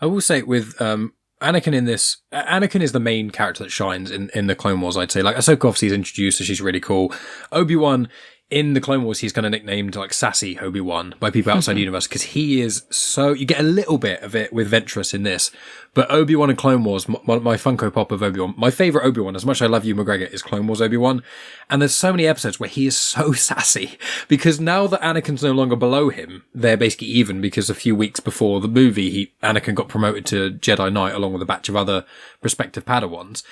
I will say with Anakin in this, Anakin is the main character that shines in the Clone Wars, I'd say. Like, Ahsoka obviously is introduced, so she's really cool. Obi-Wan, in the Clone Wars, he's kind of nicknamed like Sassy Obi-Wan by people outside the universe, because he is so, you get a little bit of it with Ventress in this, but Obi-Wan in Clone Wars, my Funko Pop of Obi-Wan, my favourite Obi-Wan, as much as I love you McGregor, is Clone Wars Obi-Wan, and there's so many episodes where he is so sassy, because now that Anakin's no longer below him, they're basically even, because a few weeks before the movie, Anakin got promoted to Jedi Knight along with a batch of other prospective Padawans,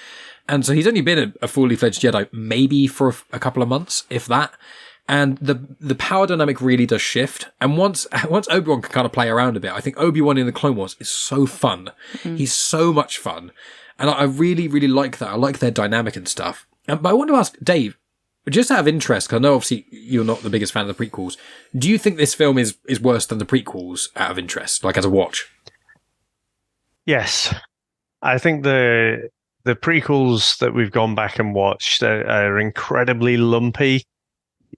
and so he's only been a fully fledged Jedi maybe for a couple of months, if that. And the power dynamic really does shift. And once Obi-Wan can kind of play around a bit, I think Obi-Wan in the Clone Wars is so fun. He's so much fun. And I really, really like that. I like their dynamic and stuff. But I want to ask Dave, just out of interest, because I know obviously you're not the biggest fan of the prequels, do you think this film is worse than the prequels out of interest, like as a watch? Yes. I think the prequels that we've gone back and watched are incredibly lumpy.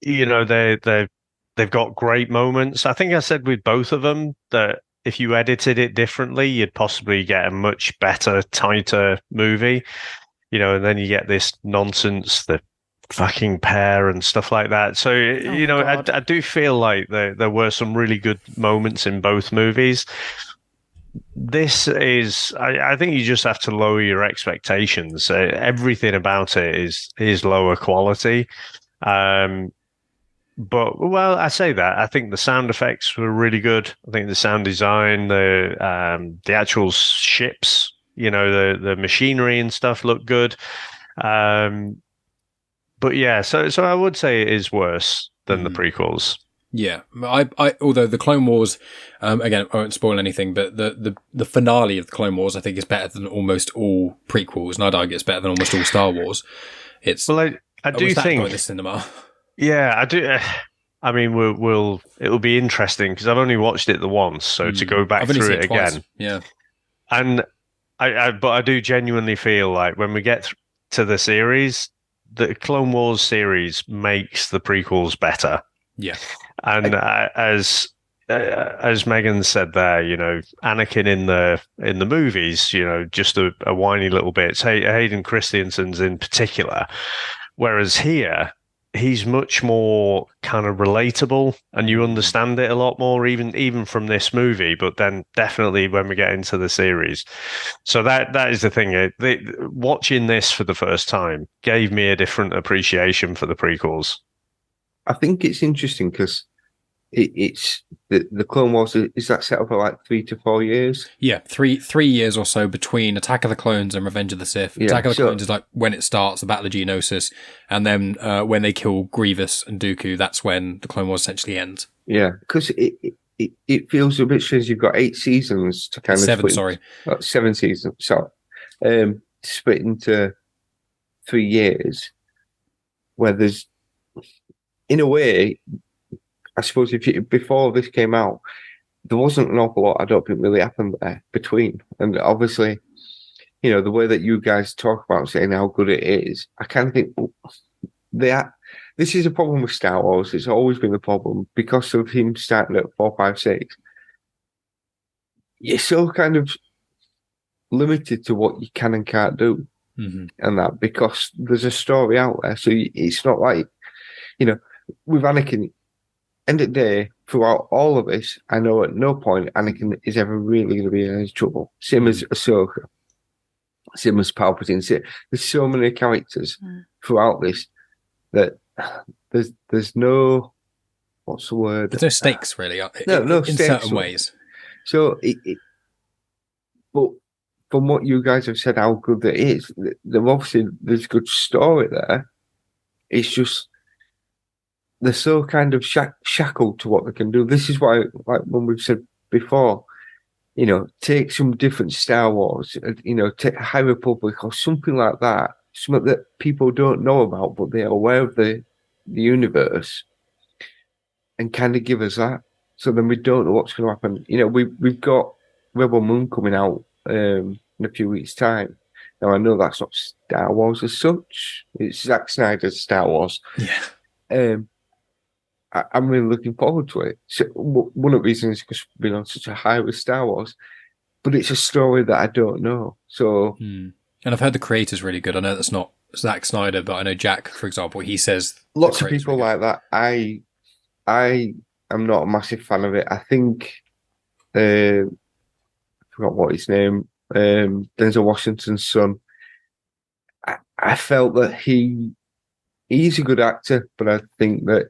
They've got great moments. I think I said with both of them that if you edited it differently, you'd possibly get a much better, tighter movie. And then you get this nonsense, the fucking pair and stuff like that. So, I do feel like there were some really good moments in both movies. This is, I think you just have to lower your expectations. Everything about it is lower quality. But, well, I say that. I think the sound effects were really good. I think the sound design, the actual ships, the machinery and stuff looked good. But yeah, so I would say it is worse than the prequels. Yeah, I although the Clone Wars, again, I won't spoil anything, but the finale of the Clone Wars, I think, is better than almost all prequels, and I'd argue it's better than almost all Star Wars. I do think going to cinema. Yeah, I do. I mean, it'll be interesting because I've only watched it the once, so to go back through it again, yeah. And but I do genuinely feel like when we get to the series, the Clone Wars series makes the prequels better. Yeah, and as Megan said there, Anakin in the movies, just a whiny little bit. Hayden Christensen's in particular, whereas here, he's much more kind of relatable and you understand it a lot more, even from this movie, but then definitely when we get into the series. So that is the thing. Watching this for the first time gave me a different appreciation for the prequels. I think it's interesting because it's the Clone Wars, is that set up for like 3 to 4 years? Yeah, 3 years or so between Attack of the Clones and Revenge of the Sith. Yeah, Attack of the Clones is like when it starts, the Battle of Geonosis, and then when they kill Grievous and Dooku, that's when the Clone Wars essentially ends. Yeah, because it feels a bit strange. You've got 8 seasons to kind of 7 seasons. Sorry, split into 3 years, where there's, in a way, I suppose before this came out, there wasn't an awful lot, I don't think, really happened there between. And obviously, the way that you guys talk about saying how good it is, I kind of think this is a problem with Star Wars. It's always been a problem because of him starting at 4, 5, 6. You're so kind of limited to what you can and can't do, and that because there's a story out there. So it's not like, with Anakin. End of the day, throughout all of this, I know at no point Anakin is ever really going to be in any trouble. Same as Ahsoka, same as Palpatine. There's so many characters throughout this that there's no, what's the word? There's no stakes really. No in stakes certain ways. So but from what you guys have said, how good it is, there's good story there. It's just they're so kind of shackled to what they can do. This is why, like when we've said before, take some different Star Wars, take High Republic or something like that, something that people don't know about, but they're aware of the universe, and kind of give us that. So then we don't know what's going to happen. We've got Rebel Moon coming out in a few weeks' time. Now I know that's not Star Wars as such; it's Zack Snyder's Star Wars. Yeah. I'm really looking forward to it. So one of the reasons is because we've been on such a high with Star Wars, but it's a story that I don't know. So, and I've heard the creator's really good. I know that's not Zack Snyder, but I know Jack, for example, he says lots of people really like that. I am not a massive fan of it. I think I forgot what his name. Denzel Washington's son. I felt that he's a good actor, but I think that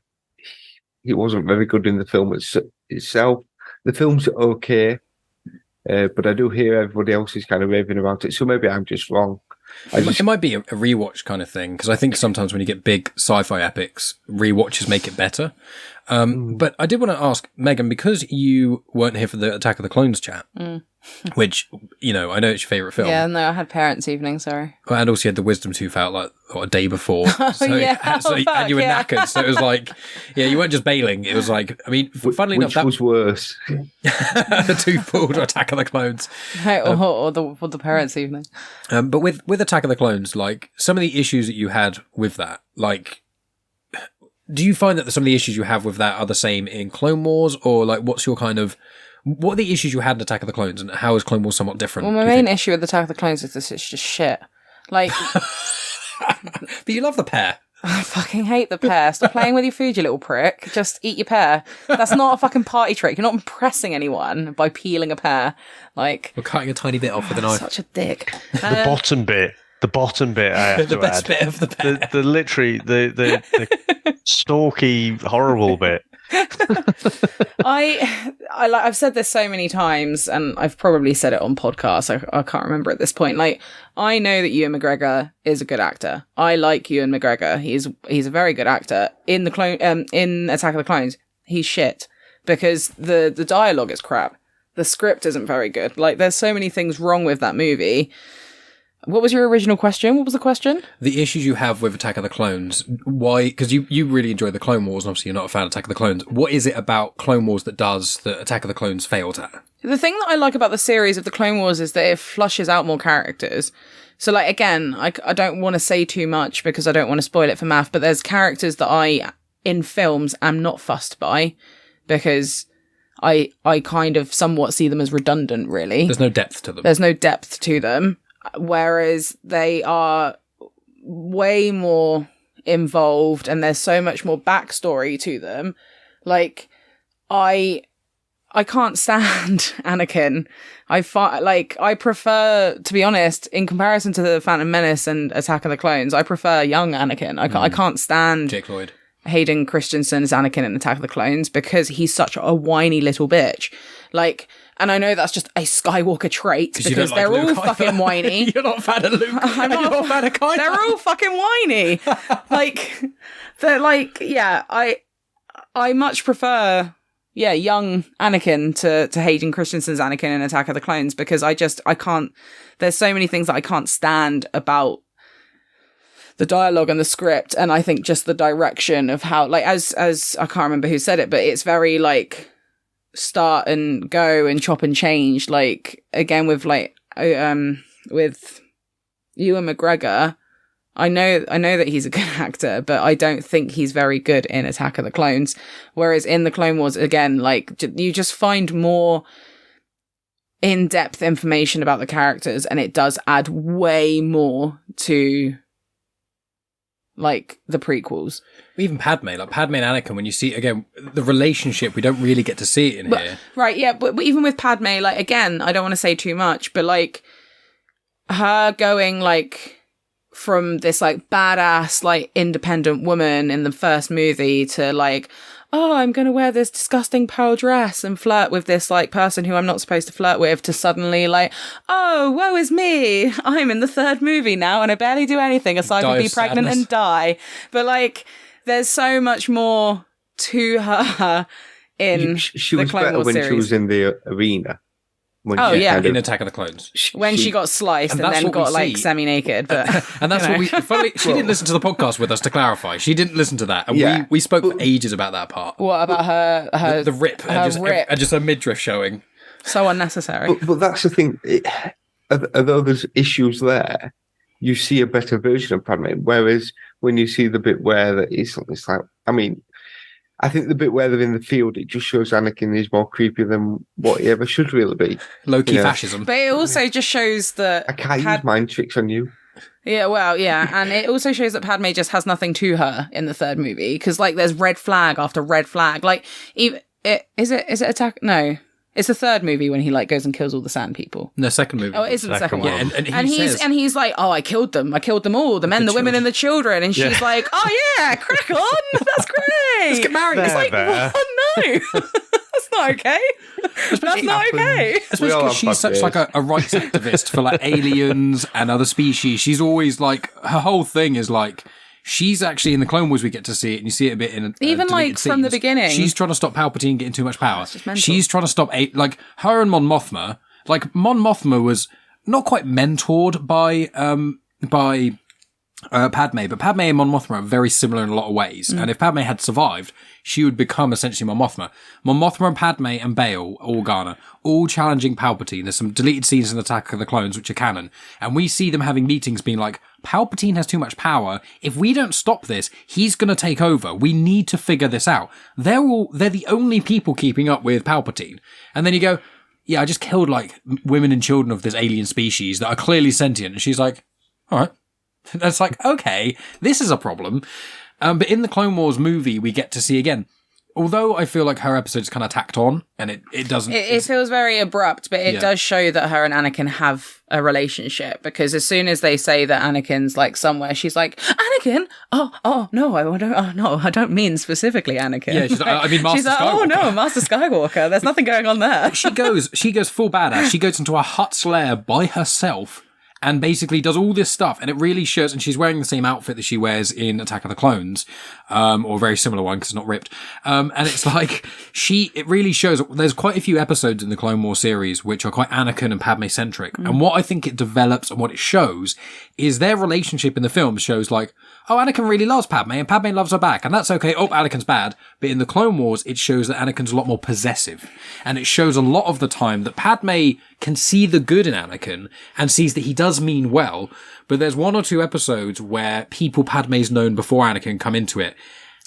he wasn't very good in the film itself. The film's okay, but I do hear everybody else is kind of raving about it, so maybe I'm just wrong. It might be a rewatch kind of thing, because I think sometimes when you get big sci-fi epics, rewatches make it better. But I did want to ask, Megan, because you weren't here for the Attack of the Clones chat, which, I know it's your favourite film. Yeah, no, I had parents' evening, sorry. And also you had the Wisdom Tooth out like a day before. So, and you were knackered, so it was like, you weren't just bailing. It was like, I mean, funnily enough, that was worse. The tooth pulled or Attack of the Clones. Or the parents' evening. But with Attack of the Clones, like, some of the issues that you had with that, like, do you find that some of the issues you have with that are the same in Clone Wars, or like what are the issues you had in Attack of the Clones, and how is Clone Wars somewhat different? Well, my main issue with Attack of the Clones is this: it's just shit. Like, but you love the pear. I fucking hate the pear. Stop playing with your food, you little prick. Just eat your pear. That's not a fucking party trick. You're not impressing anyone by peeling a pear. Like, or cutting a tiny bit off with a knife. Such a dick. The bottom bit. I have the to best add. bit of the pear. The literally the stalky, horrible bit. I've said this so many times, and I've probably said it on podcasts. I can't remember at this point. Like, I know that Ewan McGregor is a good actor. I like Ewan McGregor. He's a very good actor. In in Attack of the Clones, he's shit because the dialogue is crap. The script isn't very good. Like, there's so many things wrong with that movie. What was your original question? What was the question? The issues you have with Attack of the Clones. Why? Because you really enjoy the Clone Wars, and obviously you're not a fan of Attack of the Clones. What is it about Clone Wars that Attack of the Clones failed at? The thing that I like about the series of the Clone Wars is that it flushes out more characters. So, like, again, I don't want to say too much because I don't want to spoil it for Maff, but there's characters that in films, am not fussed by because I kind of somewhat see them as redundant, really. There's no depth to them. There's no depth to them. Whereas they are way more involved and there's so much more backstory to them. Like, I can't stand Anakin. I prefer, to be honest, in comparison to the Phantom Menace and Attack of the Clones, I prefer young Anakin. I can't stand Jake Lloyd. Hayden Christensen's Anakin in Attack of the Clones because he's such a whiny little bitch. Like, and I know that's just a Skywalker trait because they're all fucking whiny. You're not a fan of Luke. You're not a fan of Kylo. They're all fucking whiny. Like, they're like, yeah, I much prefer, young Anakin to Hayden Christensen's Anakin in Attack of the Clones because I can't, there's so many things that I can't stand about the dialogue and the script, and I think just the direction of how, like, as I can't remember who said it, but it's very like start and go and chop and change. Like, again with with Ewan McGregor, I know that he's a good actor, but I don't think he's very good in Attack of the Clones. Whereas in the Clone Wars, again, like, you just find more in-depth information about the characters, and it does add way more to, like, the prequels. Even Padmé and Anakin, when you see, again, the relationship, we don't really get to see it in here. Right, yeah, but even with Padmé, like, again, I don't want to say too much, but, like, her going, like, from this, like, badass, like, independent woman in the first movie to, like, oh, I'm going to wear this disgusting pearl dress and flirt with this like person who I'm not supposed to flirt with, to suddenly like, oh, woe is me. I'm in the third movie now and I barely do anything aside from be pregnant and die. But like, there's so much more to her in she the was Clone better Wars when series. she was in the arena. Oh, yeah. In Attack of the Clones. When she got sliced and then got like semi-naked. But, and that's what we... Funny, she didn't listen to the podcast with us, to clarify. She didn't listen to that. And we spoke for ages about that part. What about her the rip, and just her midriff showing. So unnecessary. But that's the thing. Although there's issues there, you see a better version of Padme. Whereas when you see the bit where it's like... I mean... I think the bit where they're in the field, it just shows Anakin is more creepy than what he ever should really be. Low-key fascism. But it also just shows that... I can't use mind tricks on you. Yeah, well, yeah. And it also shows that Padme just has nothing to her in the third movie. Because, like, there's red flag after red flag. Like, even... Is it Attack... No. It's the third movie when he like goes and kills all the sand people. No, second movie. Oh, it is the second one. Yeah, and he's like, oh, I killed them all, the men, the women, and the children. And she's like, oh yeah, crack on, that's great. Let's get married. It's like, oh no, that's not okay. That's not okay. Especially because she's such like a rights activist for like aliens and other species. She's always like, her whole thing is like, she's actually in the Clone Wars, we get to see it, and you see it a bit in even like scenes. from the beginning. She's trying to stop Palpatine getting too much power. She's trying to stop like her and Mon Mothma. Like Mon Mothma was not quite mentored by Padme, but Padme and Mon Mothma are very similar in a lot of ways. And if Padme had survived, she would become essentially Mon Mothma. Mon Mothma and Padme and Bail, Organa, all challenging Palpatine. There's some deleted scenes in Attack of the Clones which are canon, and we see them having meetings being like, Palpatine has too much power. If we don't stop this, he's going to take over. We need to figure this out. They're the only people keeping up with Palpatine. And then you go, yeah, I just killed like women and children of this alien species that are clearly sentient. And she's like, all right. That's like, okay, this is a problem. But in the Clone Wars movie, we get to see again, although I feel like her episode's kind of tacked on and it doesn't... It feels very abrupt, but it does show that her and Anakin have a relationship, because as soon as they say that Anakin's like somewhere, she's like, Anakin? No, I don't mean specifically Anakin. Yeah, she's like, I mean Master Skywalker. Like, oh no, Master Skywalker. There's nothing going on there. She goes full badass. She goes into a Hutt's lair by herself and basically does all this stuff, and it really shows, and she's wearing the same outfit that she wears in Attack of the Clones, or a very similar one, because it's not ripped. And it's like, it really shows, there's quite a few episodes in the Clone Wars series which are quite Anakin and Padme-centric, and what I think it develops and what it shows is their relationship in the film shows like, oh, Anakin really loves Padme, and Padme loves her back, and that's okay, oh, Anakin's bad. But in the Clone Wars, it shows that Anakin's a lot more possessive, and it shows a lot of the time that Padme can see the good in Anakin, and sees that he does mean well, but there's one or two episodes where people Padme's known before Anakin come into it,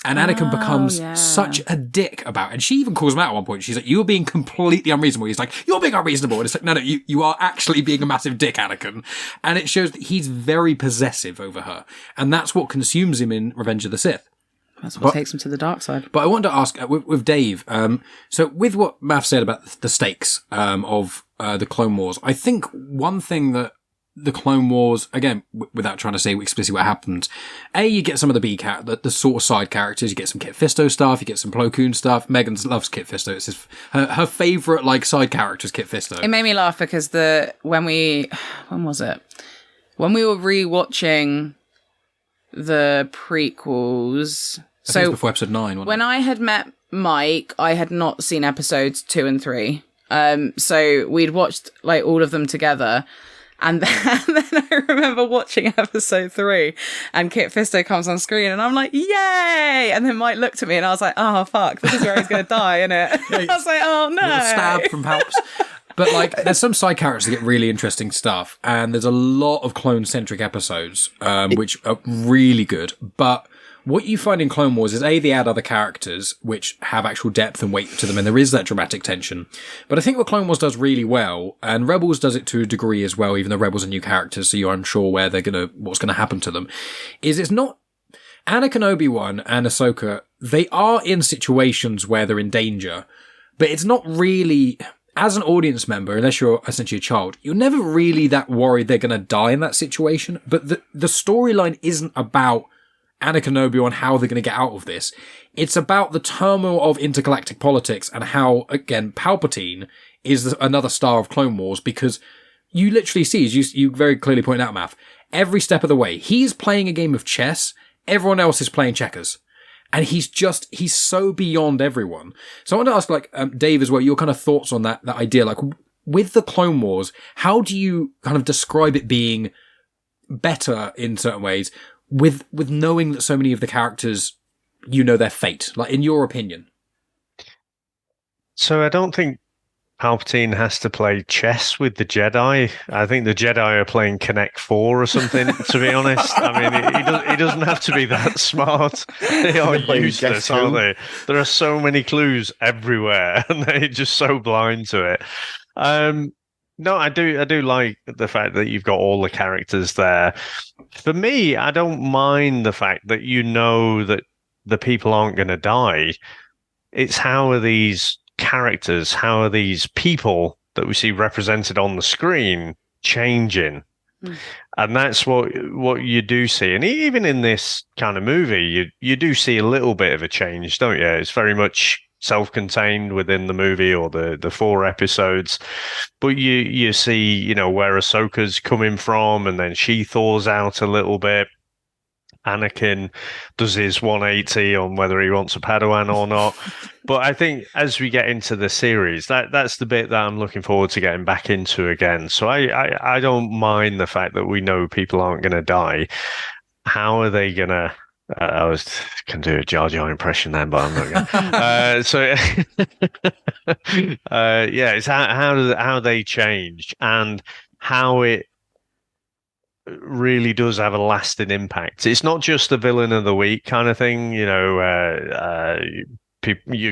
and Anakin becomes such a dick about it. And she even calls him out at one point. She's like, you're being completely unreasonable. He's like, you're being unreasonable. And it's like, no, you are actually being a massive dick, Anakin. And it shows that he's very possessive over her. And that's what consumes him in Revenge of the Sith. That's what takes him to the dark side. But I wanted to ask, with Dave, so with what Maff said about the stakes of the Clone Wars, I think one thing that the Clone Wars, again, without trying to say explicitly what happens, you get some of the sort of side characters, you get some Kit Fisto stuff, you get some Plo Koon stuff. Megan loves Kit Fisto. It's her favourite, like, side character is Kit Fisto. It made me laugh because when was it? When we were rewatching the prequels. I think it was before episode 9. When I had met Mike, I had not seen episodes 2 and 3. So we'd watched like all of them together. And then I remember watching episode 3 and Kit Fisto comes on screen and I'm like, yay! And then Mike looked at me and I was like, oh, fuck, this is where he's going to die, isn't it? I was like, oh, no. A little stab from Palps. But like, there's some side characters that get really interesting stuff, and there's a lot of clone-centric episodes, which are really good. But what you find in Clone Wars is, they add other characters which have actual depth and weight to them, and there is that dramatic tension. But I think what Clone Wars does really well, and Rebels does it to a degree as well, even though Rebels are new characters, so you're unsure what's gonna happen to them, is it's not Anakin, Obi-Wan, and Ahsoka. They are in situations where they're in danger, but it's not really, as an audience member, unless you're essentially a child, you're never really that worried they're gonna die in that situation. But the storyline isn't about Anakin and Obi-Wan, how they're going to get out of this. It's about the turmoil of intergalactic politics and how, again, Palpatine is another star of Clone Wars, because you literally see, as you very clearly point out, Maff, every step of the way, he's playing a game of chess, everyone else is playing checkers. And he's so beyond everyone. So I want to ask, like, Dave as well, your kind of thoughts on that idea, like, with the Clone Wars, how do you kind of describe it being better in certain ways with knowing that so many of the characters, their fate, like, in your opinion? So I don't think Palpatine has to play chess with the Jedi. I think the Jedi are playing Connect 4 or something, to be honest. I mean, he doesn't have to be that smart. They are useless, aren't they? There are so many clues everywhere, and they're just so blind to it. No, I do like the fact that you've got all the characters there. For me, I don't mind the fact that that the people aren't going to die. It's how are these characters, how are these people that we see represented on the screen changing? And that's what you do see. And even in this kind of movie, you do see a little bit of a change, don't you? It's very much self-contained within the movie or the 4 episodes, but you see where Ahsoka's coming from, and then she thaws out a little bit. Anakin does his 180 on whether he wants a Padawan or not. But I think as we get into the series, that's the bit that I'm looking forward to getting back into again. So I don't mind the fact that we know people aren't going to die. How are they going to... I can do a Jar Jar impression then, but I'm not going to. It's how they change and how it really does have a lasting impact. It's not just the villain of the week kind of thing, you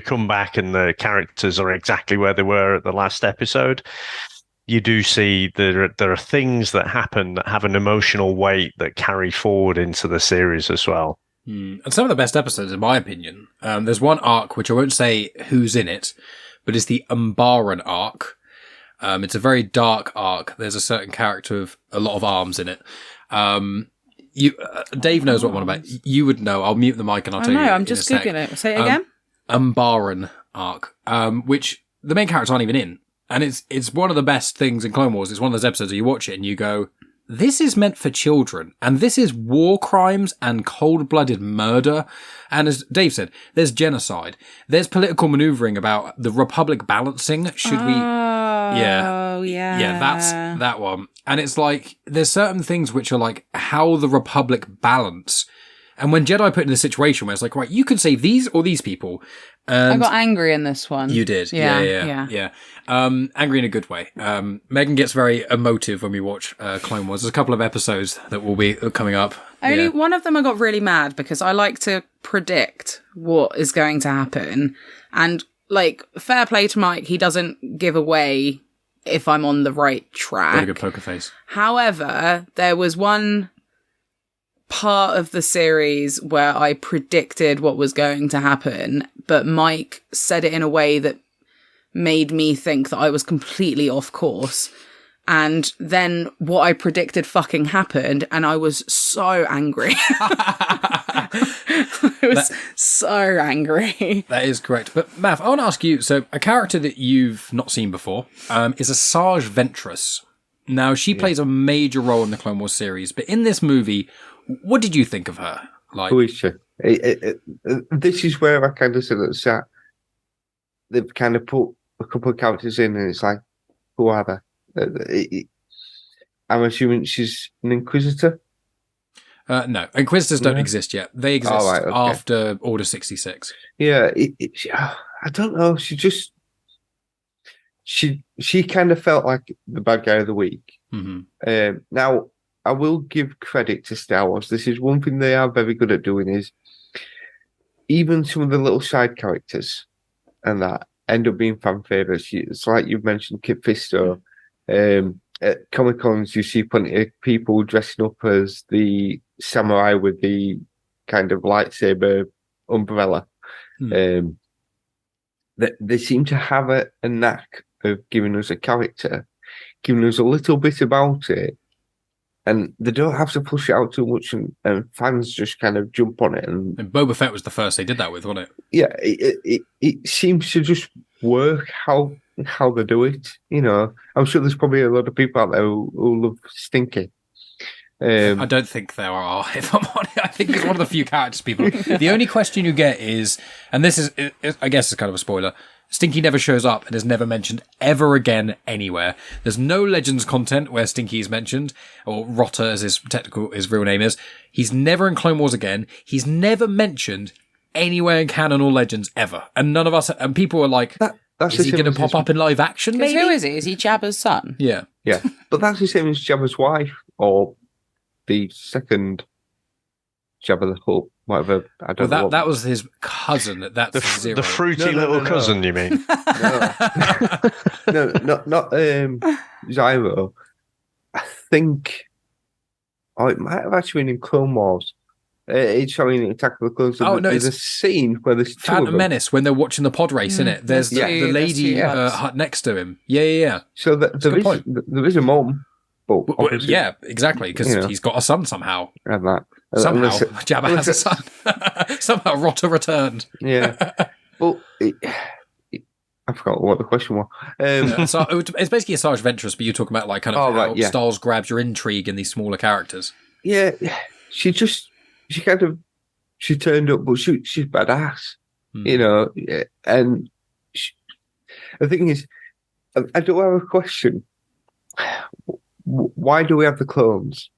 come back and the characters are exactly where they were at the last episode. You do see there are things that happen that have an emotional weight that carry forward into the series as well. And some of the best episodes, in my opinion. There's one arc, which I won't say who's in it, but it's the Umbaran arc. It's a very dark arc. There's a certain character with a lot of arms in it. Dave knows what one about. You would know. I'll mute the mic and I'll tell you. I'm just Googling it. Say it again. Umbaran arc, which the main characters aren't even in. And it's one of the best things in Clone Wars. It's one of those episodes where you watch it and you go, this is meant for children. And this is war crimes and cold-blooded murder. And as Dave said, there's genocide. There's political maneuvering about the Republic balancing. Should we... Oh, yeah. Yeah, that's that one. And it's like, there's certain things which are like how the Republic balance. And when Jedi put in a situation where it's like, right, you can save these or these people. And I got angry in this one. You did. Yeah. Angry in a good way. Megan gets very emotive when we watch Clone Wars. There's a couple of episodes that will be coming up. Only one of them I got really mad because I like to predict what is going to happen. And, like, fair play to Mike, he doesn't give away if I'm on the right track. Very good poker face. However, there was one part of the series where I predicted what was going to happen, but Mike said it in a way that made me think that I was completely off course. And then what I predicted fucking happened, and I was so angry. I was so angry. That is correct. But Maff, I want to ask you, so a character that you've not seen before is Asajj Ventress. Now, she plays a major role in the Clone Wars series, but in this movie, what did you think of her? Like, who is she? This is where I kind of said at the start, they've kind of put a couple of characters in, and it's like, who are they? I'm assuming she's an Inquisitor? No, Inquisitors don't exist yet. They exist after Order 66. Yeah, I don't know. She kind of felt like the bad guy of the week. Mm-hmm. Now, I will give credit to Star Wars. This is one thing they are very good at doing is even some of the little side characters and that end up being fan favorites. It's like you've mentioned Kit Fisto. At Comic Cons, you see plenty of people dressing up as the samurai with the kind of lightsaber umbrella. They seem to have a knack of giving us a character, giving us a little bit about it, and they don't have to push it out too much, and fans just kind of jump on it. And Boba Fett was the first they did that with, wasn't it? yeah, it seems to just work how they do it. I'm sure there's probably a lot of people out there who love Stinky. I don't think there are, if I'm honest. I think he's one of the few characters people. The only question you get is, and this is, I guess it's kind of a spoiler, Stinky never shows up and is never mentioned ever again anywhere. There's no Legends content where Stinky is mentioned, or Rotta as his real name is. He's never in Clone Wars again. He's never mentioned anywhere in canon or Legends ever. And none of us, and people are like, that's is he going to pop up in live action maybe? Who is he? Is he Jabba's son? Yeah. Yeah, but that's the same as Jabba's wife, or the second Jabba the Hutt, whatever. I don't know. That was his cousin. That's Zero. The fruity little cousin, you mean? No, not Zyro. I think. Oh, it might have actually been in Clone Wars. It's showing Attack of the Clones. Oh, no, there's a scene where there's Phantom Menace when they're watching the pod race, innit? There's the lady Hutt next to him. Yeah. So there is a mom. But yeah, exactly, because he's got a son somehow. And that. Somehow Jabba has a son. Somehow Rotta returned. Yeah. Well, I forgot what the question was. So it's basically Asajj Ventress, but you're talking about like kind of how Star Wars grabs your intrigue in these smaller characters. Yeah, she turned up, but she's badass, and the thing is, I do have a question. Why do we have the clones?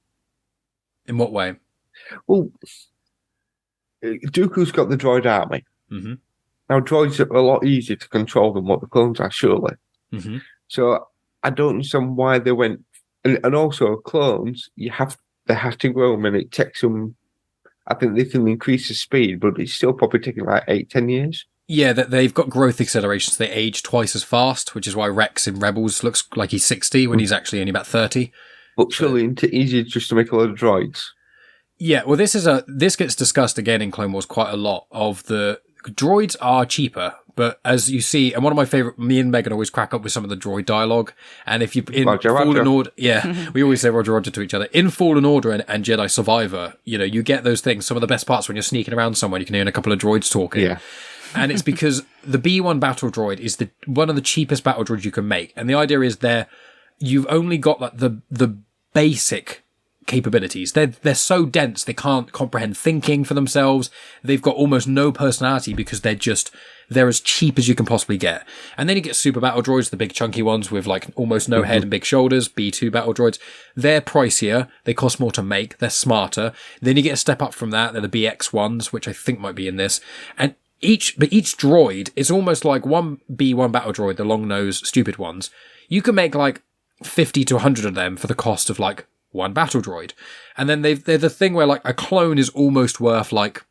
In what way? Well, Dooku's got the droid army. Mm-hmm. Now, droids are a lot easier to control than what the clones are, surely. Mm-hmm. So I don't understand why they went. And also, clones, they have to grow them, and it takes them. I think they can increase the speed, but it's still probably taking like 8-10 years. Yeah, they've got growth acceleration, so they age twice as fast, which is why Rex in Rebels looks like he's 60 when he's actually only about 30. But surely it's easier just to make a load of droids. Yeah, well, this gets discussed again in Clone Wars quite a lot. Of the droids are cheaper, but as you see, and one of my favorite, me and Megan always crack up with some of the droid dialogue. And if you in Fallen Order, we always say Roger to each other. In Fallen Order and Jedi Survivor, you get those things. Some of the best parts when you're sneaking around somewhere, you can hear a couple of droids talking. Yeah. And it's because the B1 battle droid is one of the cheapest battle droids you can make. And the idea is you've only got like the basic capabilities. They're so dense they can't comprehend thinking for themselves. They've got almost no personality because they're as cheap as you can possibly get. And then you get super battle droids, the big chunky ones with like almost no head and big shoulders, B2 battle droids. They're pricier, they cost more to make, they're smarter. Then you get a step up from that, they're the BX ones, which I think might be in this. And each droid is almost like one B1 battle droid, the long-nosed stupid ones. You can make like 50 to 100 of them for the cost of like one battle droid. And then they're the thing where like a clone is almost worth like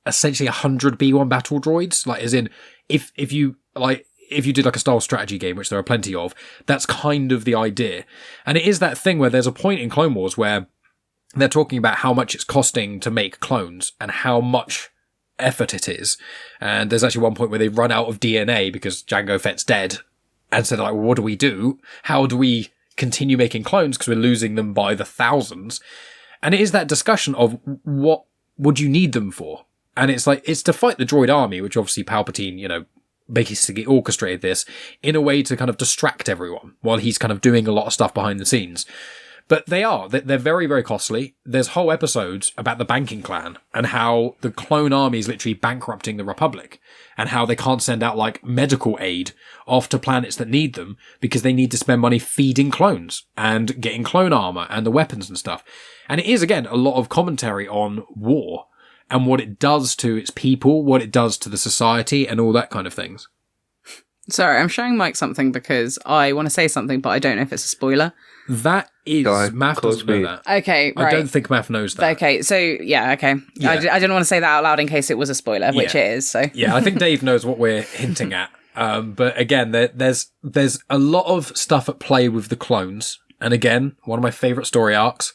essentially 100 B1 battle droids. Like as in, if you did like a Star Wars strategy game, which there are plenty of, that's kind of the idea. And it is that thing where there's a point in Clone Wars where they're talking about how much it's costing to make clones and how much effort it is. And there's actually one point where they run out of DNA because Jango Fett's dead. And so they're like, well, what do we do? How do we continue making clones because we're losing them by the thousands? And it is that discussion of what would you need them for? And it's like, it's to fight the droid army, which obviously Palpatine, basically orchestrated this in a way to kind of distract everyone while he's kind of doing a lot of stuff behind the scenes. But they're very, very costly. There's whole episodes about the banking clan and how the clone army is literally bankrupting the Republic and how they can't send out like medical aid off to planets that need them because they need to spend money feeding clones and getting clone armor and the weapons and stuff. And it is, again, a lot of commentary on war and what it does to its people, what it does to the society and all that kind of things. Sorry, I'm showing Mike something because I want to say something, but I don't know if it's a spoiler. That is, Maff doesn't know that. Okay, right. I don't think Maff knows that. Okay, so, yeah, okay. Yeah. I didn't want to say that out loud in case it was a spoiler, which it is, so. Yeah, I think Dave knows what we're hinting at. But again, there's a lot of stuff at play with the clones. And again, one of my favourite story arcs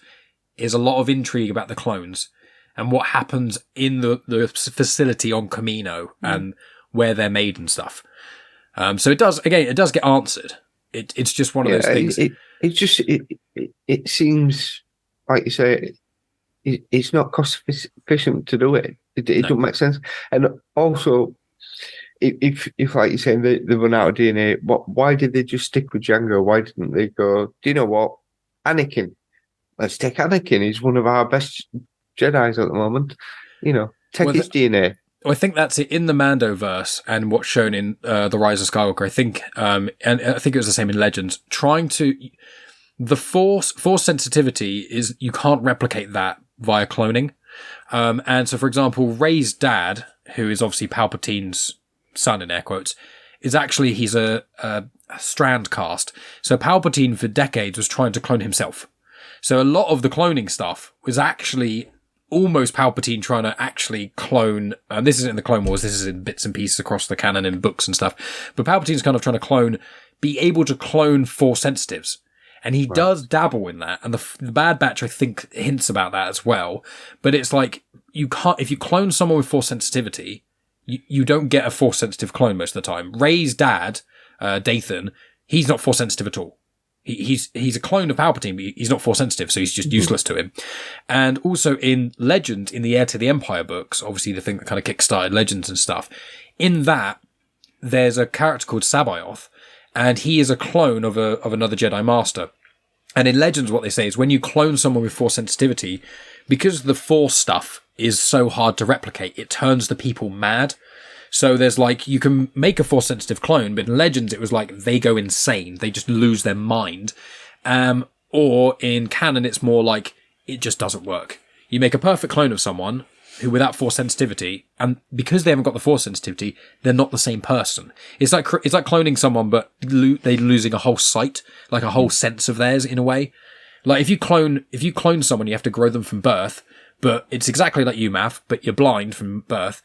is a lot of intrigue about the clones and what happens in the facility on Kamino and where they're made and stuff. So it does get answered. It's just one of those things. It seems like you say, it's not cost efficient to do it. It don't make sense. And also, if like you're saying they run out of DNA, why did they just stick with Django? Why didn't they go, do you know what? Anakin. Let's take Anakin. He's one of our best Jedis at the moment. Take his DNA. I think that's it in the Mandoverse and what's shown in The Rise of Skywalker. I think, and I think it was the same in Legends. The force sensitivity is, you can't replicate that via cloning. And so, for example, Rey's dad, who is obviously Palpatine's son in air quotes, is actually, he's a strand cast. So Palpatine for decades was trying to clone himself. So a lot of the cloning stuff was actually almost Palpatine trying to actually clone, and this isn't in the Clone Wars, this is in bits and pieces across the canon in books and stuff, but Palpatine's kind of trying to be able to clone Force sensitives. And he does dabble in that, and the Bad Batch, I think, hints about that as well. But it's like, you can't, if you clone someone with Force sensitivity, you don't get a Force sensitive clone most of the time. Rey's dad, Dathan, he's not Force sensitive at all. He's a clone of Palpatine, but he's not Force sensitive, so he's just useless to him. And also in Legend, in the Heir to the Empire books, obviously the thing that kind of kickstarted Legends and stuff, in that, there's a character called Sabayoth, and he is a clone of another Jedi Master. And in Legends, what they say is when you clone someone with Force sensitivity, because the Force stuff is so hard to replicate, it turns the people mad. So there's like, you can make a Force sensitive clone, but in Legends, it was like they go insane. They just lose their mind. Or in canon, it's more like it just doesn't work. You make a perfect clone of someone who without Force sensitivity, and because they haven't got the Force sensitivity, they're not the same person. It's like cloning someone, but they're losing a whole sight, like a whole sense of theirs in a way. Like if you clone someone, you have to grow them from birth, but it's exactly like you, Maff, but you're blind from birth.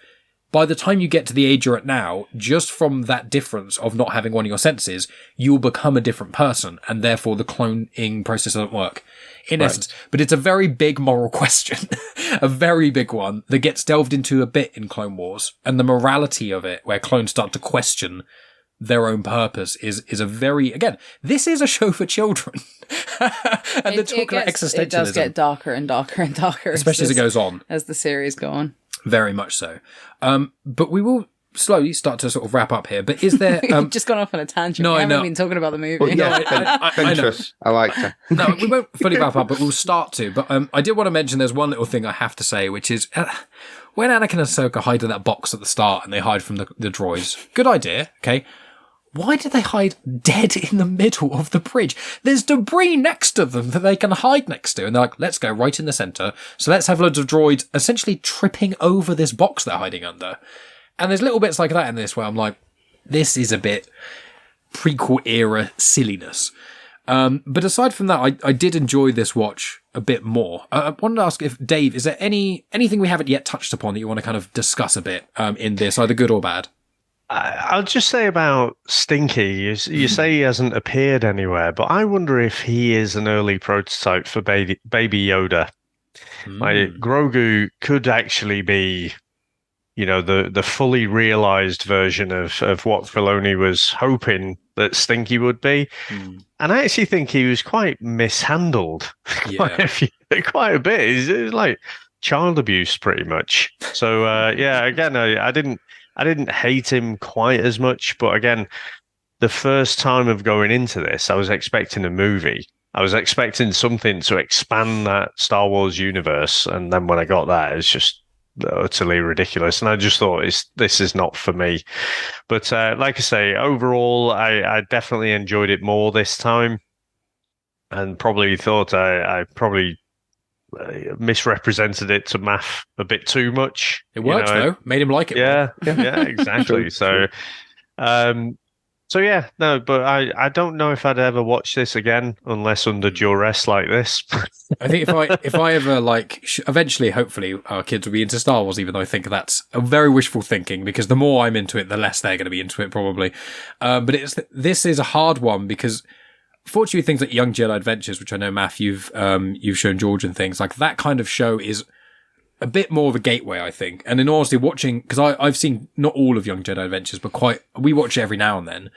By the time you get to the age you're at now, just from that difference of not having one of your senses, you'll become a different person, and therefore the cloning process doesn't work. In essence. But it's a very big moral question, a very big one that gets delved into a bit in Clone Wars, and the morality of it, where clones start to question their own purpose, is a very, again, this is a show for children. And they're talking about existentialism. It does get darker and darker and darker. Especially as it goes on. As the series go on. Very much so. But we will slowly start to sort of wrap up here. But is there... You've just gone off on a tangent. No, we I haven't know. been talking about the movie. Well, yeah, Ventress. I liked her. No, we won't fully wrap up, but we'll start to. But I did want to mention there's one little thing I have to say, which is when Anakin and Ahsoka hide in that box at the start and they hide from the droids. Good idea, okay? Why did they hide dead in the middle of the bridge? There's debris next to them that they can hide next to. And they're like, let's go right in the centre. So let's have loads of droids essentially tripping over this box they're hiding under. And there's little bits like that in this where I'm like, this is a bit prequel era silliness. But aside from that, I did enjoy this watch a bit more. I wanted to ask if, Dave, is there anything we haven't yet touched upon that you want to kind of discuss a bit in this, either good or bad? I'll just say about Stinky, you say he hasn't appeared anywhere, but I wonder if he is an early prototype for baby Yoda. Like, Grogu could actually be, the fully realized version of what Filoni was hoping that Stinky would be. And I actually think he was quite mishandled quite a bit. It was like child abuse pretty much. So, again, I didn't hate him quite as much, but again, the first time of going into this, I was expecting a movie. I was expecting something to expand that Star Wars universe, and then when I got that, it's just utterly ridiculous. And I just thought, this is not for me. But like I say, overall, I definitely enjoyed it more this time, and probably thought I probably misrepresented it to Maff a bit too much. It worked though, made him like it. Yeah, exactly. So yeah, no, but I don't know if I'd ever watch this again unless under duress like this. I think if I ever eventually, hopefully, our kids will be into Star Wars, even though I think that's a very wishful thinking, because the more I'm into it, the less they're going to be into it probably. But this is a hard one because, fortunately, things like Young Jedi Adventures, which I know, Maff, you've shown George and things like that kind of show is a bit more of a gateway, I think. And in honesty, watching, because I've seen not all of Young Jedi Adventures, but we watch it every now and then,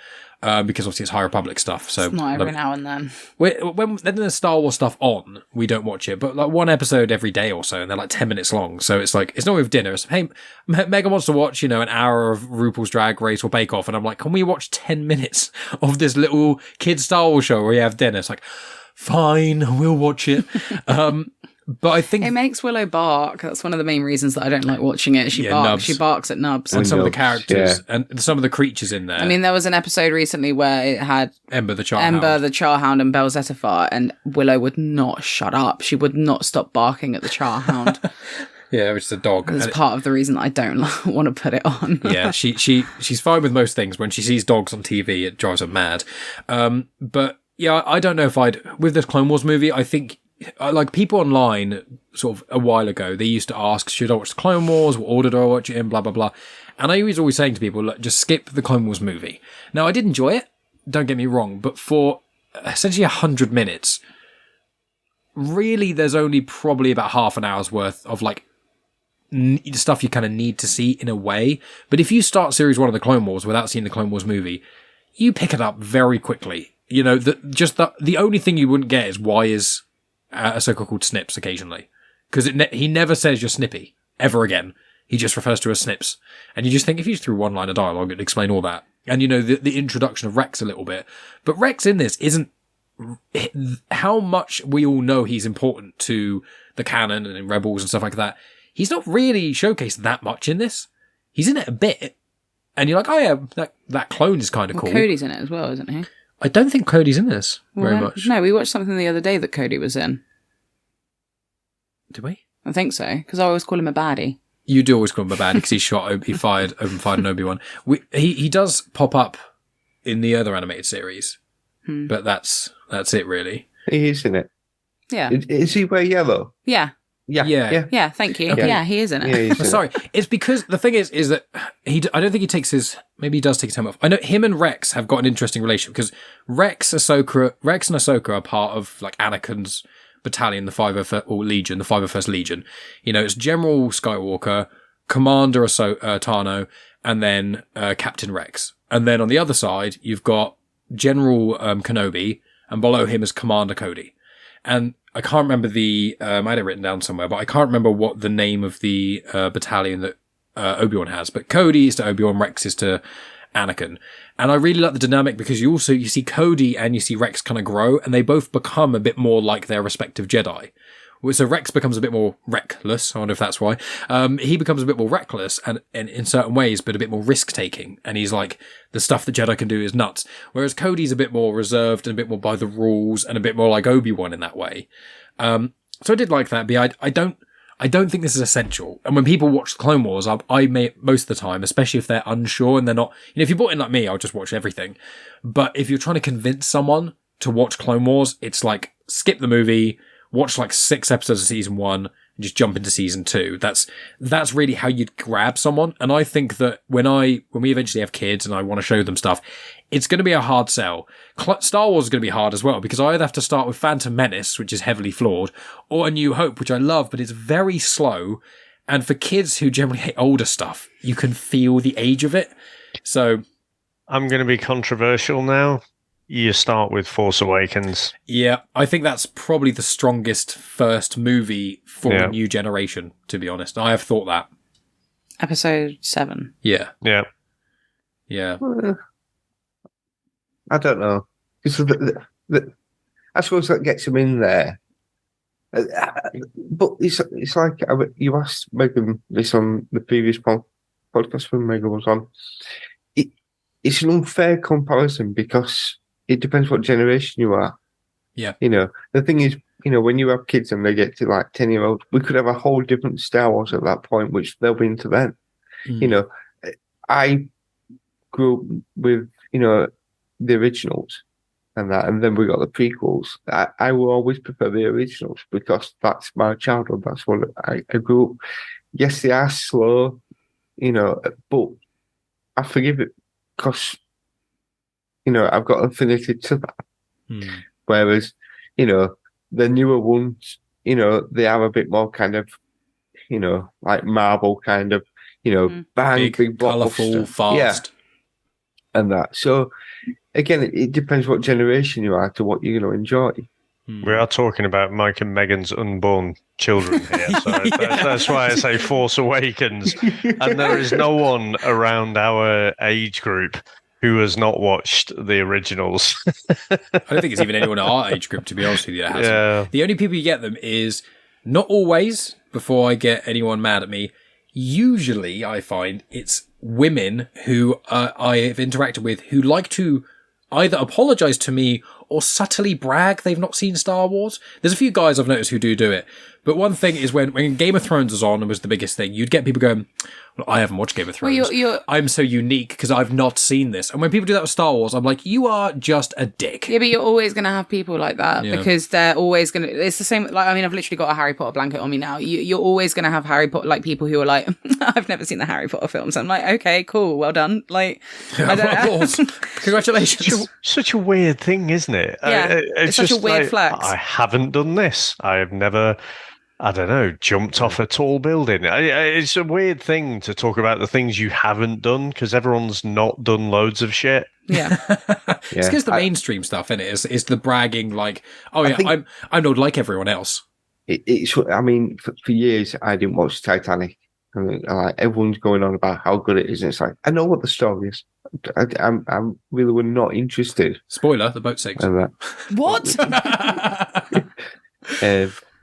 because obviously it's High Republic stuff. So It's not every now and then. when there's Star Wars stuff on, we don't watch it, but like one episode every day or so, and they're like 10 minutes long. So it's like, it's not with dinner. It's, hey, Megan wants to watch, an hour of RuPaul's Drag Race or Bake Off. And I'm like, can we watch 10 minutes of this little kid Star Wars show where you have dinner? It's like, fine, we'll watch it. But I think it makes Willow bark. That's one of the main reasons that I don't like watching it. She barks. Nubs. She barks at Nubs. And some of the Nubs, characters and some of the creatures in there. I mean, there was an episode recently where it had Ember the Charhound. the Charhound and Bell Zettifar, and Willow would not shut up. She would not stop barking at the Charhound. Yeah, which is a dog. That's part of the reason that I don't want to put it on. Yeah, she's fine with most things. When she sees dogs on TV, it drives her mad. But yeah, I don't know if with this Clone Wars movie, I think like people online sort of a while ago, they used to ask, should I watch the Clone Wars? What order do I watch it in? Blah, blah, blah. And I was always saying to people, look, just skip the Clone Wars movie. Now, I did enjoy it. Don't get me wrong. But for essentially 100 minutes, really, there's only probably about half an hour's worth of like stuff you kind of need to see in a way. But if you start series 1 of the Clone Wars without seeing the Clone Wars movie, you pick it up very quickly. The only thing you wouldn't get is why is Ahsoka called Snips occasionally, because he never says you're Snippy ever again. He just refers to her as Snips, and you just think if you just threw one line of dialogue, it'd explain all that. And the introduction of Rex a little bit, but Rex in this isn't how much we all know he's important to the canon and in Rebels and stuff like that. He's not really showcased that much in this. He's in it a bit, and you're like, oh yeah, that clone is kind of cool. Cody's in it as well, isn't he? I don't think Cody's in this very much. No, we watched something the other day that Cody was in. Did we? I think so, because I always call him a baddie. You do always call him a baddie because he fired an Obi-Wan. He does pop up in the other animated series, but that's it really. He is in it. Yeah. Is he wear yellow? Yeah. Yeah. Thank you. Okay. Yeah, he is in it. Yeah, sorry, it's because the thing is that I don't think he takes maybe he does take his time off. I know him and Rex have got an interesting relationship because Rex and Ahsoka are part of like Anakin's battalion, the 501st or Legion, the 501st Legion. It's General Skywalker, Commander Tano, and then Captain Rex. And then on the other side, you've got General Kenobi, and below him is Commander Cody. And I can't remember I had it written down somewhere, but I can't remember what the name of the battalion that Obi-Wan has. But Cody is to Obi-Wan, Rex is to Anakin. And I really like the dynamic because you see Cody and you see Rex kind of grow, and they both become a bit more like their respective Jedi. So Rex becomes a bit more reckless. I wonder if that's why. He becomes a bit more reckless and in certain ways, but a bit more risk-taking. And he's like, the stuff that Jedi can do is nuts. Whereas Cody's a bit more reserved and a bit more by the rules and a bit more like Obi-Wan in that way. So I did like that, but I don't think this is essential. And when people watch the Clone Wars, I may, most of the time, especially if they're unsure and they're not, if you're bought in like me, I'll just watch everything. But if you're trying to convince someone to watch Clone Wars, it's like, skip the movie, watch like 6 episodes of season 1 and just jump into season 2. That's really how you'd grab someone. And I think that when we eventually have kids and I want to show them stuff, it's going to be a hard sell. Star Wars is going to be hard as well because I either have to start with Phantom Menace, which is heavily flawed, or A New Hope, which I love, but it's very slow. And for kids who generally hate older stuff, you can feel the age of it. So I'm going to be controversial now. You start with Force Awakens. Yeah, I think that's probably the strongest first movie for a new generation, to be honest. I have thought that. Episode 7. Yeah. Yeah. Yeah. I don't know. I suppose that gets him in there. But it's like you asked Megan this on the previous podcast when Megan was on. It's an unfair comparison because it depends what generation you are. Yeah. The thing is, when you have kids and they get to like 10-year-olds, we could have a whole different Star Wars at that point, which they'll be into then. I grew up with, the originals and that, and then we got the prequels. I will always prefer the originals because that's my childhood. That's what I grew up. Yes, they are slow, but I forgive it because, I've got affinity to that. Whereas, the newer ones, they are a bit more kind of like Marvel kind of, bang, big colourful, blockbuster. Yeah, fast. and that. So again, it depends what generation you are to what you're going to enjoy. We are talking about Mike and Megan's unborn children here, so that's why I say Force Awakens. And there is no one around our age group who has not watched the originals. I don't think it's even anyone at our age group, to be honest with you, that hasn't. Yeah. The only people you get them is, not always, before I get anyone mad at me, usually I find it's women who I have interacted with who like to either apologise to me or subtly brag they've not seen Star Wars. There's a few guys I've noticed who do it. But one thing is when Game of Thrones was on and was the biggest thing, you'd get people going, well, I haven't watched Game of Thrones. Well, I'm so unique because I've not seen this. And when people do that with Star Wars, I'm like, you are just a dick. Yeah, but you're always going to have people like that because they're always going to... It's the same... Like, I mean, I've literally got a Harry Potter blanket on me now. You're always going to have Harry Potter... Like, people who are like, I've never seen the Harry Potter films. I'm like, okay, cool, well done. Like, I don't know. Congratulations. Such a weird thing, isn't it? Yeah, it's such just a weird flex. I haven't done this. I have never... I don't know, jumped off a tall building. It's a weird thing to talk about the things you haven't done because everyone's not done loads of shit. Yeah. It's because the mainstream stuff, isn't it? It's the bragging like, oh yeah, I'm not like everyone else. I mean, for years, I didn't watch Titanic. I mean, like, everyone's going on about how good it is. And it's like, I know what the story is. I'm really not interested. Spoiler, the boat sinks. What?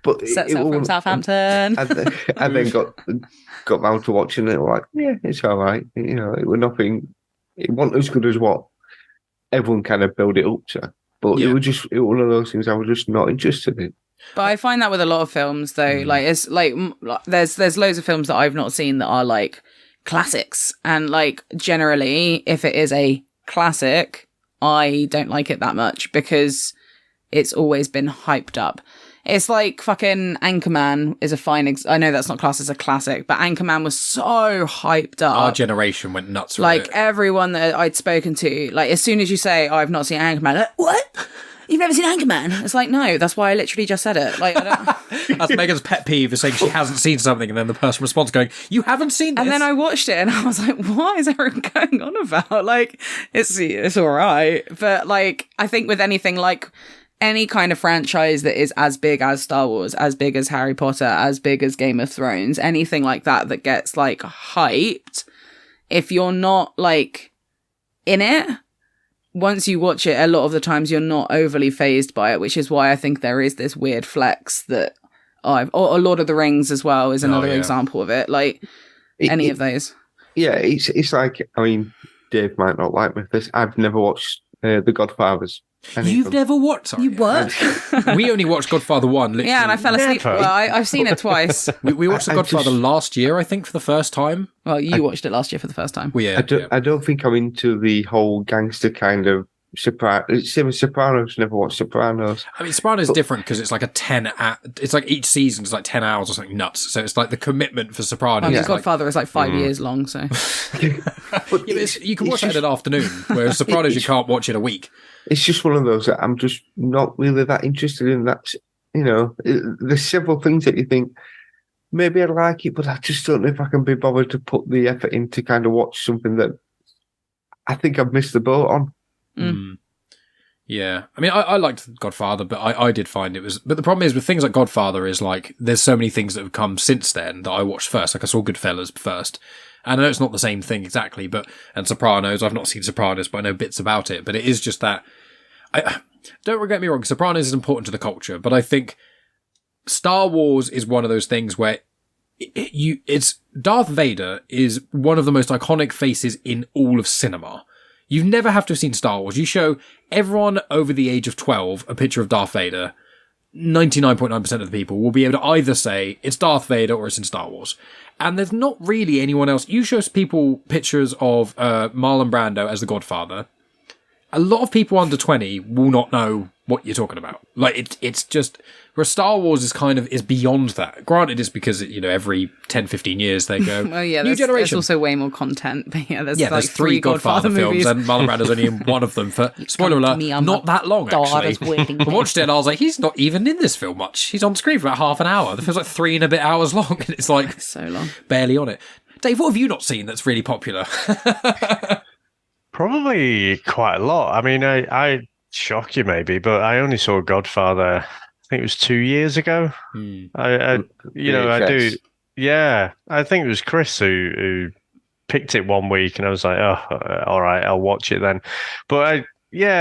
But Sets out from Southampton. And then got round to watching it. Like, yeah, it's all right. It was nothing. It wasn't as good as what everyone kind of built it up to. But it was one of those things I was just not interested in. But I find that with a lot of films, though. Like, it's like there's loads of films that I've not seen that are like classics, and like generally, if it is a classic, I don't like it that much because it's always been hyped up. It's like fucking Anchorman is a fine... I know that's not classed as a classic, but Anchorman was so hyped up. Our generation went nuts with like, it. everyone that I'd spoken to, like, as soon as you say, oh, I've not seen Anchorman, like, what? You've never seen Anchorman? It's like, no, that's why I literally just said it. Like, I don't... That's Megan's pet peeve, is saying she hasn't seen something, and then the person responds going, you haven't seen this? And then I watched it, and I was like, what is everyone going on about? Like, it's all right. But, like, I think with anything, like... any kind of franchise that is as big as Star Wars, as big as Harry Potter, as big as Game of Thrones, anything like that that gets like hyped, if you're not like in it, once you watch it, a lot of the times you're not overly fazed by it, which is why I think there is this weird flex that or Lord of the Rings as well is another example of it. Like any of those. Yeah, it's like, I mean, Dave might not like me for this. I've never watched The Godfathers. You've never watched? Sorry. You what? We only watched Godfather 1. Literally. Yeah, and I fell asleep. Well, I've seen it twice. We watched The Godfather last year, I think, for the first time. Well, you watched it last year for the first time. Well, yeah, I don't think I'm into the whole gangster kind of Same as Sopranos. Never watched Sopranos. I mean, Sopranos is different because it's like it's like each season is like 10 hours or something nuts. So it's like the commitment for Sopranos. I mean, Godfather is like 5 years long, so. But you can watch it in an afternoon, whereas Sopranos you can't watch it a week. It's just one of those that I'm just not really that interested in. That's, there's several things that you think, maybe I'd like it, but I just don't know if I can be bothered to put the effort in to kind of watch something that I think I've missed the boat on. Mm. Yeah. I mean, I liked Godfather, but I did find it was... But the problem is with things like Godfather is like, there's so many things that have come since then that I watched first. Like I saw Goodfellas first. And I know it's not the same thing exactly, and Sopranos, I've not seen Sopranos, but I know bits about it. But it is just that... Don't get me wrong, Sopranos is important to the culture, but I think Star Wars is one of those things where it's Darth Vader is one of the most iconic faces in all of cinema. You never have to have seen Star Wars. You show everyone over the age of 12 a picture of Darth Vader, 99.9% of the people will be able to either say it's Darth Vader or it's in Star Wars. And there's not really anyone else. You show people pictures of Marlon Brando as the Godfather. A lot of people under 20 will not know what you're talking about. Like, it's just... Where Star Wars is beyond that. Granted, it's because, every 10, 15 years they go, well, yeah, new generation. There's also way more content. But there's like three Godfather films, movies. and Marlon Brando's only in one of them for, spoiler alert, not that long, actually. I watched it and I was like, he's not even in this film much. He's on screen for about half an hour. The film's like 3 and a bit hours long, and it's like... so long. Barely on it. Dave, what have you not seen that's really popular? Probably quite a lot. I mean, I shock you maybe, but I only saw Godfather... I think it was 2 years ago. I do. Yeah, I think it was Chris who picked it one week, and I was like, oh, all right, I'll watch it then. But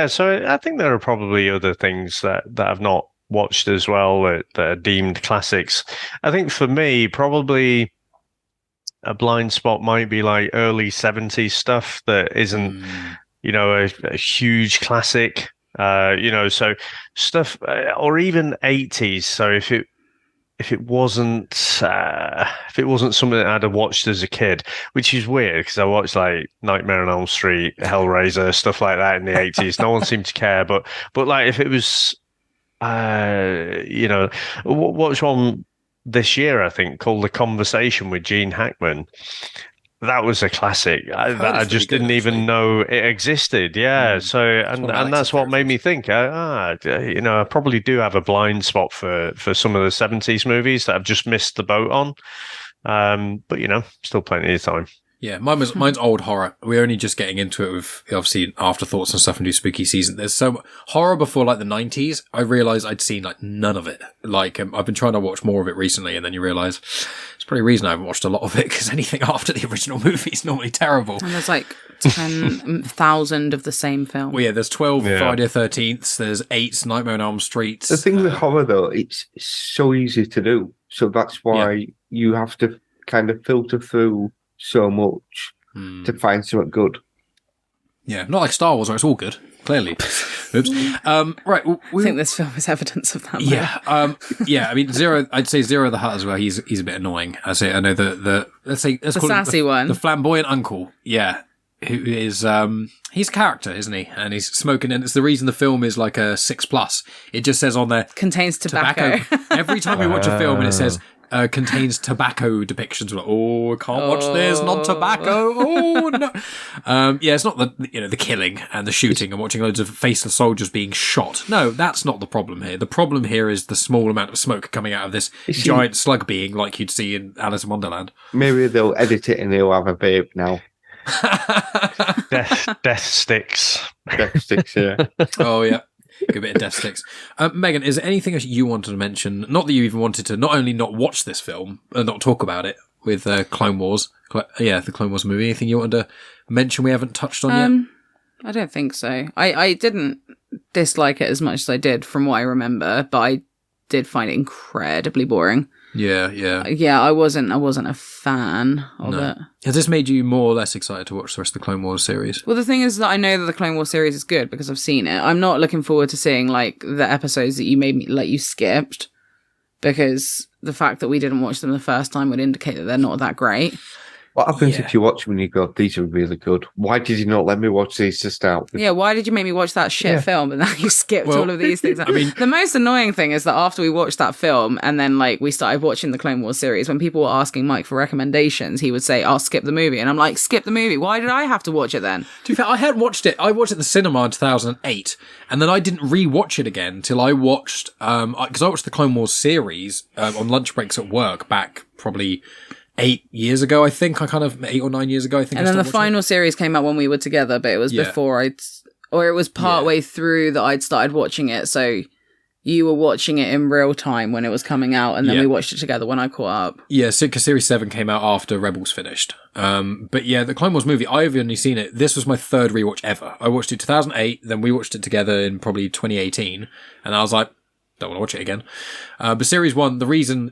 so I think there are probably other things that I've not watched as well that are deemed classics. I think for me, probably a blind spot might be like early 70s stuff that isn't, a huge classic. So stuff, or even 80s. So if it wasn't something that I'd have watched as a kid, which is weird because I watched like Nightmare on Elm Street, Hellraiser, stuff like that in the 80s. No one seemed to care, but like if it was, watch one this year, I think, called The Conversation with Gene Hackman. That was a classic. I just didn't even know it existed. Yeah. So, and that's what made me think, I probably do have a blind spot for some of the 70s movies that I've just missed the boat on. But, still plenty of time. Yeah, mine's old horror. We're only just getting into it with, obviously, afterthoughts and stuff and do spooky season. There's so horror before like the 90s. I realised I'd seen like none of it. Like, I've been trying to watch more of it recently, and then you realise it's probably a reason I haven't watched a lot of it, because anything after the original movie is normally terrible. And there's like 10,000 of the same film. Well, yeah, there's 12 Friday the 13th, there's 8 Nightmare on Elm Street. The thing with horror, though, it's so easy to do. So that's why you have to kind of filter through so much to find something good. Yeah, not like Star Wars where it's all good, clearly. Oops. Right. I think this film is evidence of that. Yeah. I mean, I'd say Zero the Hutt as well. He's a bit annoying. I know let's call sassy one. The flamboyant uncle. Yeah. Who is, he's a character, isn't he? And he's smoking, and it's the reason the film is like a 6+. It just says on there, contains tobacco. Every time we watch a film and it says, contains tobacco depictions. We're like, I can't watch this, not tobacco. Oh no. It's not the killing and the shooting and watching loads of faceless soldiers being shot. No, that's not the problem here. The problem here is the small amount of smoke coming out of this giant slug being like you'd see in Alice in Wonderland. Maybe they'll edit it and they'll have a babe now. Death sticks. Death sticks, yeah. Oh yeah. Good bit of death sticks. Megan, is there anything else you wanted to mention? Not that you even wanted to not only not watch this film and not talk about it with Clone Wars. The Clone Wars movie. Anything you wanted to mention we haven't touched on yet? I don't think so. I didn't dislike it as much as I did from what I remember, but I did find it incredibly boring. Yeah. Yeah, I wasn't a fan of it. Has this made you more or less excited to watch the rest of the Clone Wars series? Well, the thing is that I know that the Clone Wars series is good because I've seen it. I'm not looking forward to seeing like the episodes that you made me you skipped, because the fact that we didn't watch them the first time would indicate that they're not that great. What happens if you watch them and you go, these are really good? Why did you not let me watch these to start with? Yeah, why did you make me watch that shit film and then you skipped all of these things? I mean, the most annoying thing is that after we watched that film and then we started watching the Clone Wars series, when people were asking Mike for recommendations, he would say, I'll skip the movie. And I'm like, skip the movie? Why did I have to watch it then? To be fair, I had watched it. I watched it in the cinema in 2008, and then I didn't re-watch it again until I watched, because I watched the Clone Wars series on lunch breaks at work back probably 8 years ago, I think. 8 or 9 years ago, I think. And then the final series came out when we were together, but it was before it was part way through that I'd started watching it. So you were watching it in real time when it was coming out, and then we watched it together when I caught up. Yeah, because Series 7 came out after Rebels finished. But yeah, the Clone Wars movie, I've only seen it. This was my third rewatch ever. I watched it 2008, then we watched it together in probably 2018, and I was like, don't want to watch it again. But Series 1, the reason...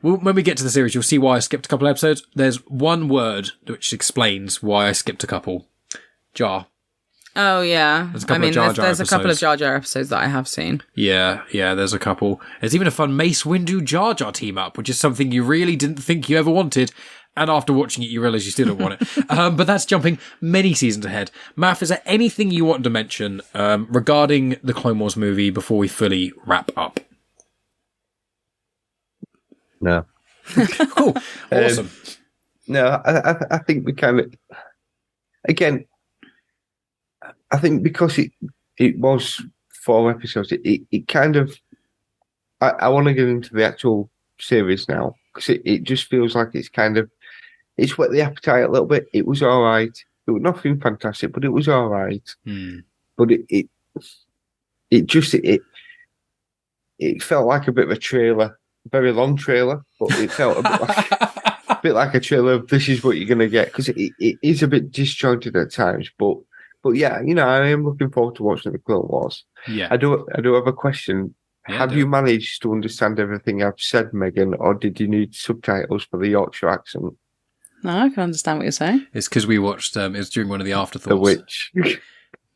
when we get to the series, you'll see why I skipped a couple episodes. There's one word which explains why I skipped a couple. Jar. Oh, yeah. There's a couple of Jar Jar there's episodes. A couple of Jar Jar episodes that I have seen. Yeah, there's a couple. There's even a fun Mace Windu Jar Jar team up, which is something you really didn't think you ever wanted. And after watching it, you realise you still don't want it. But that's jumping many seasons ahead. Maff, is there anything you want to mention regarding the Clone Wars movie before we fully wrap up? No. Cool. Awesome. No, I think we kind of, again, I think because it was 4 episodes, it kind of, I want to get into the actual series now, because it just feels like it's whet the appetite a little bit. It was all right. It was nothing fantastic, but it was all right. But it felt like a bit of a trailer, a very long trailer, but it felt a bit like a trailer of this is what you're going to get, because it is a bit disjointed at times. But yeah, I am looking forward to watching the Clone Wars. Yeah. I do have a question. Yeah, Have you managed to understand everything I've said, Megan, or did you need subtitles for the Yorkshire accent? No, I can understand what you're saying. It's because we watched, it was during one of the afterthoughts. The Witch.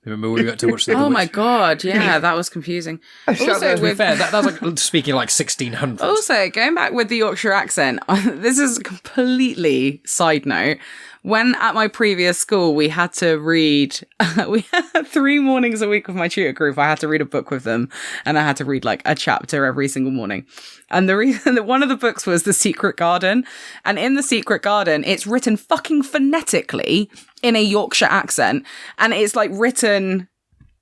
Remember we got to watch The Oh Witch? my god, yeah, that was confusing. Also, To be fair, that was like speaking like 1600. Also, going back with the Yorkshire accent, this is a completely side note. When at my previous school, we had to read, we had 3 mornings a week with my tutor group. I had to read a book with them, and I had to read like a chapter every single morning. And the reason that one of the books was The Secret Garden. And in The Secret Garden, it's written fucking phonetically in a Yorkshire accent. And it's like written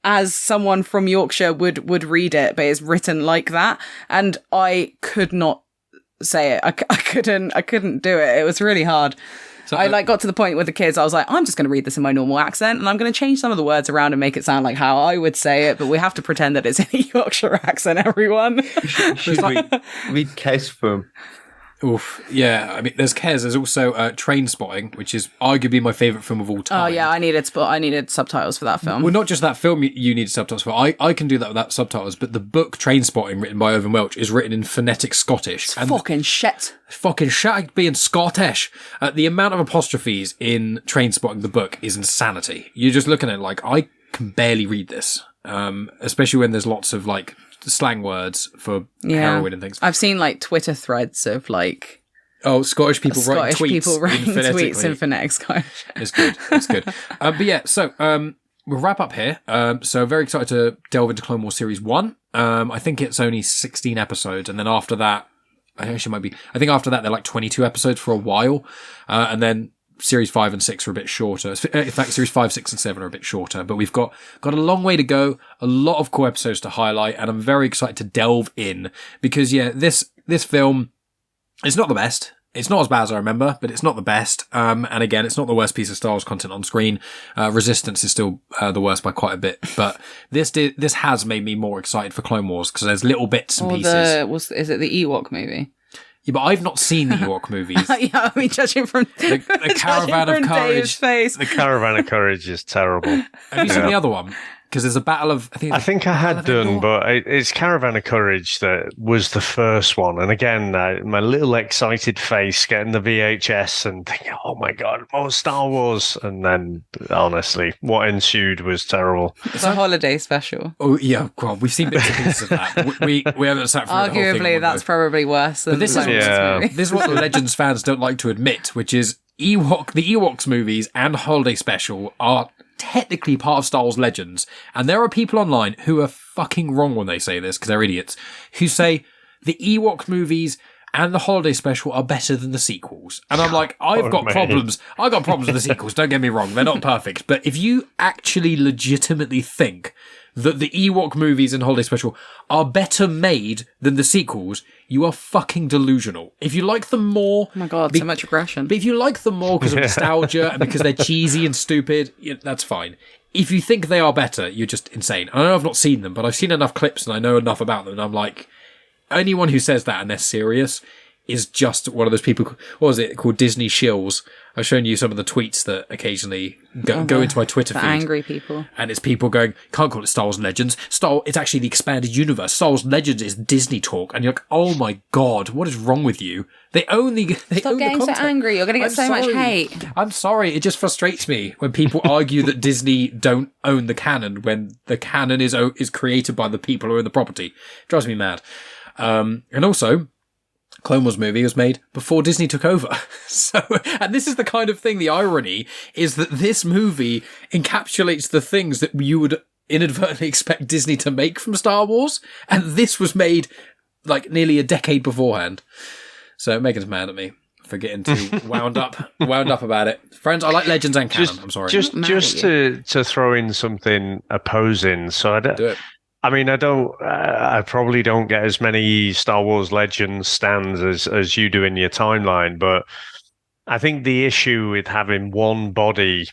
as someone from Yorkshire would read it, but it's written like that. And I could not say it. I couldn't do it. It was really hard. So I like got to the point with the kids, I was like, I'm just going to read this in my normal accent, and I'm going to change some of the words around and make it sound like how I would say it, but we have to pretend that it's in a Yorkshire accent, everyone. Should we read Kes from? Oof. Yeah, I mean, there's Kes. There's also Train Spotting, which is arguably my favourite film of all time. Oh yeah, I needed subtitles for that film. Well, not just that film you need subtitles for. I can do that without subtitles, but the book Train Spotting, written by Irvin Welch, is written in phonetic Scottish. It's fucking shit. Fucking shit being Scottish. The amount of apostrophes in Train Spotting, the book, is insanity. You're just looking at it like, I can barely read this. Especially when there's lots of like slang words for heroin and things. I've seen like Twitter threads of like Scottish people writing tweets in phonetic Scottish. It's good. But yeah, so we'll wrap up here. So very excited to delve into Clone Wars Series 1. I think it's only 16 episodes, and then after that, I think after that they're like 22 episodes for a while, and then Series 5 and 6 are a bit shorter. In fact, Series 5, 6 and 7 are a bit shorter, but we've got a long way to go, a lot of cool episodes to highlight, and I'm very excited to delve in, because yeah, this film is not the best. It's not as bad as I remember, but it's not the best. And again, it's not the worst piece of Star Wars content on screen. Resistance is still the worst by quite a bit, but this has made me more excited for Clone Wars, because there's little bits and pieces. Is it the Ewok movie? Yeah, but I've not seen the Ewok movies. Yeah, I mean, judging from the Caravan of Courage. Face. The Caravan of Courage is terrible. Have you seen the other one? Because there's a battle of... I think I had done, but it's Caravan of Courage that was the first one. And again, my little excited face getting the VHS and thinking, oh my God, more Star Wars. And then, honestly, what ensued was terrible. It's a holiday special. Oh, yeah, God, we've seen bits and pieces of that. We haven't sat through the whole thing. Arguably, that's probably worse than this is what the Legends fans don't like to admit, which is the Ewoks movies and Holiday Special are technically part of Star Wars Legends, and there are people online who are fucking wrong when they say this, because they're idiots, who say the Ewok movies and the Holiday Special are better than the sequels. And I'm like, I've got problems with the sequels, don't get me wrong, they're not perfect, but if you actually legitimately think that the Ewok movies and Holiday Special are better made than the sequels, you are fucking delusional. If you like them more... Oh my God, so much aggression. But if you like them more because of nostalgia and because they're cheesy and stupid, that's fine. If you think they are better, you're just insane. I know I've not seen them, but I've seen enough clips and I know enough about them, and I'm like, anyone who says that and they're serious is just one of those people... What was it called? Disney shills. I've shown you some of the tweets that occasionally go into my Twitter feed. Angry people. And it's people going, can't call it Star Wars Legends. It's actually the expanded universe. Star Wars Legends is Disney talk. And you're like, oh my God, what is wrong with you? Stop getting so angry. You're going to get so much hate. I'm sorry. It just frustrates me when people argue that Disney don't own the canon when the canon is created by the people who own the property. It drives me mad. And also... Clone Wars movie was made before Disney took over. So, and this is the kind of thing, the irony is that this movie encapsulates the things that you would inadvertently expect Disney to make from Star Wars. And this was made like nearly a decade beforehand. So Megan's mad at me for getting too wound up about it. Friends, I like Legends and canon. I'm sorry. Just to throw in something opposing. So I don't. Do it. I mean, I probably don't get as many Star Wars Legends stands as you do in your timeline, but I think the issue with having one body,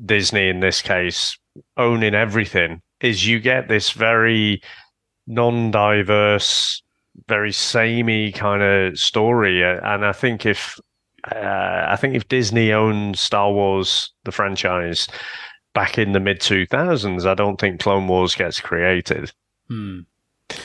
Disney in this case, owning everything, is you get this very non-diverse, very samey kind of story. And I think if Disney owned Star Wars, the franchise, back in the mid-2000s, I don't think Clone Wars gets created.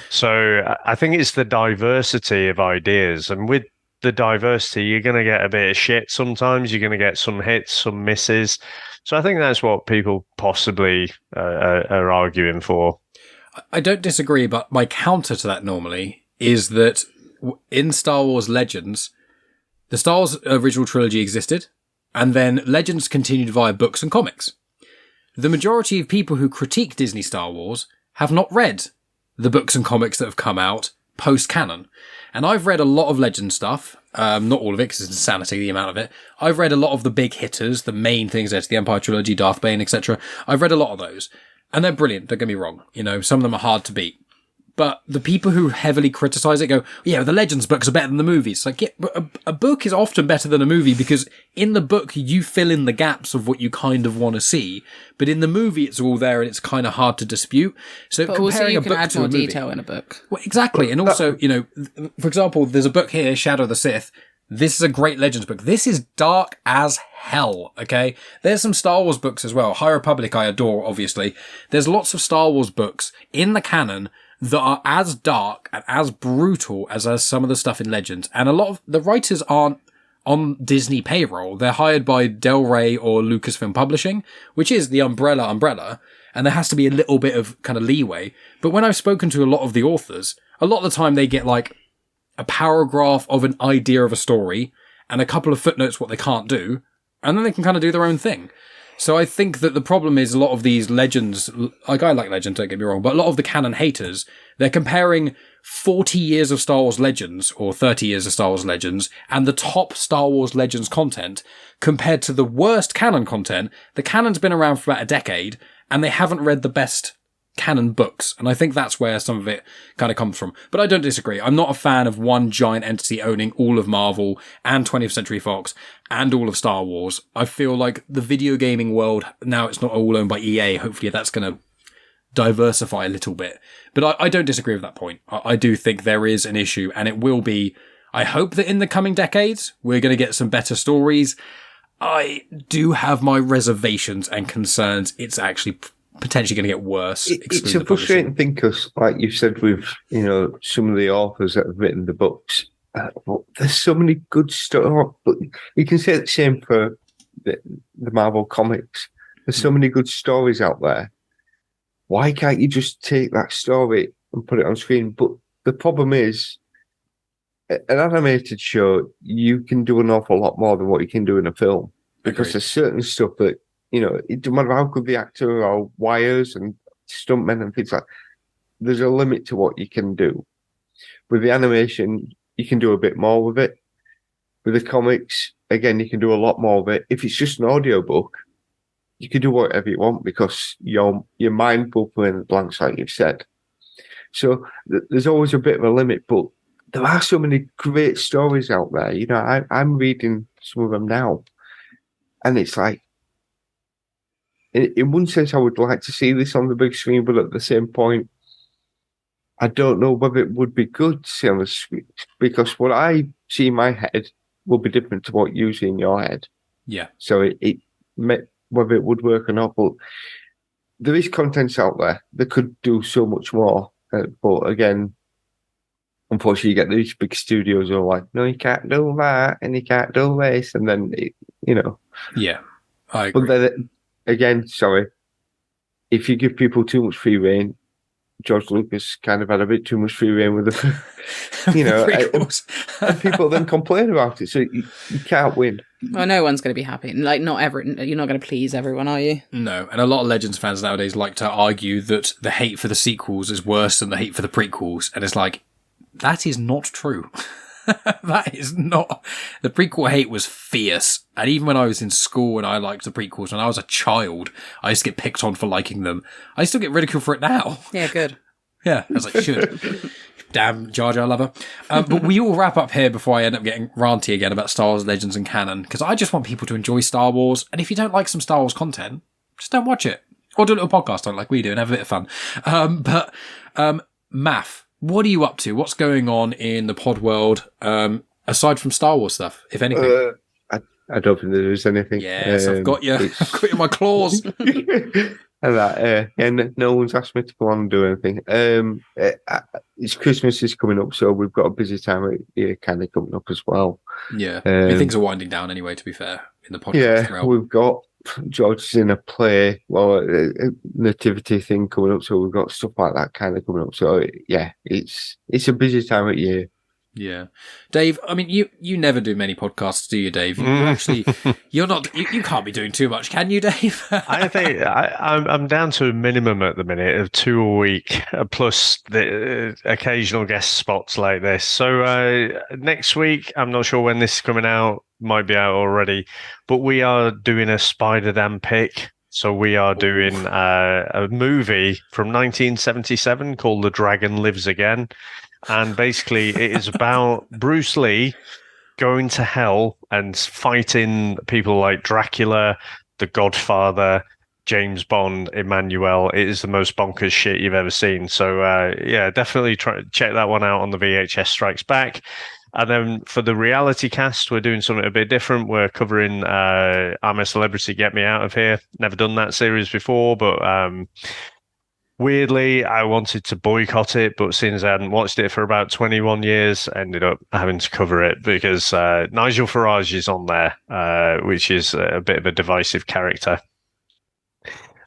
So I think it's the diversity of ideas. And with the diversity, you're going to get a bit of shit sometimes. You're going to get some hits, some misses. So I think that's what people possibly are arguing for. I don't disagree, but my counter to that normally is that in Star Wars Legends, the Star Wars original trilogy existed, and then Legends continued via books and comics. The majority of people who critique Disney Star Wars have not read the books and comics that have come out post-canon. And I've read a lot of Legend stuff, not all of it because it's insanity, the amount of it. I've read a lot of the big hitters, the main things, there's the Empire Trilogy, Darth Bane, etc. I've read a lot of those. And they're brilliant, don't get me wrong. You know, some of them are hard to beat. But the people who heavily criticize it go, yeah, the Legends books are better than the movies. Like, yeah, but a book is often better than a movie because in the book, you fill in the gaps of what you kind of want to see. But in the movie, it's all there and it's kind of hard to dispute. So but also you can add more detail in a book. Well, exactly. And also, you know, for example, there's a book here, Shadow of the Sith. This is a great Legends book. This is dark as hell, okay? There's some Star Wars books as well. High Republic I adore, obviously. There's lots of Star Wars books in the canon that are as dark and as brutal as some of the stuff in Legends. And a lot of the writers aren't on Disney payroll. They're hired by Del Rey or Lucasfilm Publishing, which is the umbrella. And there has to be a little bit of kind of leeway. But when I've spoken to a lot of the authors, a lot of the time they get like a paragraph of an idea of a story and a couple of footnotes what they can't do. And then they can kind of do their own thing. So I think that the problem is a lot of these Legends, like I like Legends, don't get me wrong, but a lot of the canon haters, they're comparing 40 years of Star Wars Legends or 30 years of Star Wars Legends and the top Star Wars Legends content compared to the worst canon content. The canon's been around for about a decade and they haven't read the best canon books. And I think that's where some of it kind of comes from. But I don't disagree. I'm not a fan of one giant entity owning all of Marvel and 20th Century Fox and all of Star Wars. I feel like the video gaming world, now it's not all owned by EA. Hopefully that's going to diversify a little bit. But I don't disagree with that point. I do think there is an issue and it will be, I hope that in the coming decades, we're going to get some better stories. I do have my reservations and concerns. It's actually potentially going to get worse. It's a frustrating thing because, like you said, with some of the authors that have written the books, there's so many good stuff. But you can say the same for the Marvel comics. There's so many good stories out there. Why can't you just take that story and put it on screen? But the problem is, an animated show, you can do an awful lot more than what you can do in a film. Because there's certain stuff that, it doesn't matter how good the actor or wires and stuntmen and things like that, there's a limit to what you can do. With the animation, you can do a bit more with it. With the comics, again, you can do a lot more of it. If it's just an audiobook, you can do whatever you want because your mind will fill in the blanks, like you've said. So there's always a bit of a limit, but there are so many great stories out there. I'm reading some of them now, and it's like, in one sense, I would like to see this on the big screen, but at the same point, I don't know whether it would be good to see on the screen because what I see in my head will be different to what you see in your head. Yeah. So whether it would work or not, but there is content out there that could do so much more. But again, unfortunately, you get these big studios who are like, no, you can't do that, and you can't do this, and then, Yeah, I agree. But then, again, sorry, if you give people too much free rein, George Lucas kind of had a bit too much free rein with the, and people then complain about it. So you can't win. Well, no one's going to be happy. Like, you're not going to please everyone, are you? No, and a lot of Legends fans nowadays like to argue that the hate for the sequels is worse than the hate for the prequels, and it's like, that is not true. That is not. The prequel hate was fierce, and even when I was in school and I liked the prequels, when I was a child, I used to get picked on for liking them. I still get ridiculed for it now. Yeah, good. Yeah, as I should. Damn Jar Jar lover. But we all wrap up here before I end up getting ranty again about Star Wars Legends and canon, because I just want people to enjoy Star Wars, and if you don't like some Star Wars content, just don't watch it. Or do a little podcast on it like we do and have a bit of fun. Maff, what are you up to? What's going on in the pod world, aside from Star Wars stuff, if anything? I don't think there is anything. Yes, I've got you. I've got you in my claws. And that, and no one's asked me to go on and do anything. It's Christmas is coming up, so we've got a busy time of year kind of coming up as well. Yeah, I mean, things are winding down anyway, to be fair, in the podcast. Yeah, we've got George's in a play, a nativity thing coming up, so we've got stuff like that kind of coming up. So yeah, it's a busy time of year. Yeah. Dave, I mean, you never do many podcasts, do you, Dave? You're not, you can't be doing too much, can you, Dave? I think I'm down to a minimum at the minute of 2 a week, plus the occasional guest spots like this. So next week, I'm not sure when this is coming out, might be out already, but we are doing a Spider-Dan pick. So we are doing a movie from 1977 called The Dragon Lives Again. And basically, it is about Bruce Lee going to hell and fighting people like Dracula, The Godfather, James Bond, Emmanuel. It is the most bonkers shit you've ever seen. So, definitely check that one out on the VHS Strikes Back. And then for the reality cast, we're doing something a bit different. We're covering I'm a Celebrity, Get Me Out of Here. Never done that series before, but weirdly, I wanted to boycott it, but since I hadn't watched it for about 21 years, I ended up having to cover it because Nigel Farage is on there, which is a bit of a divisive character.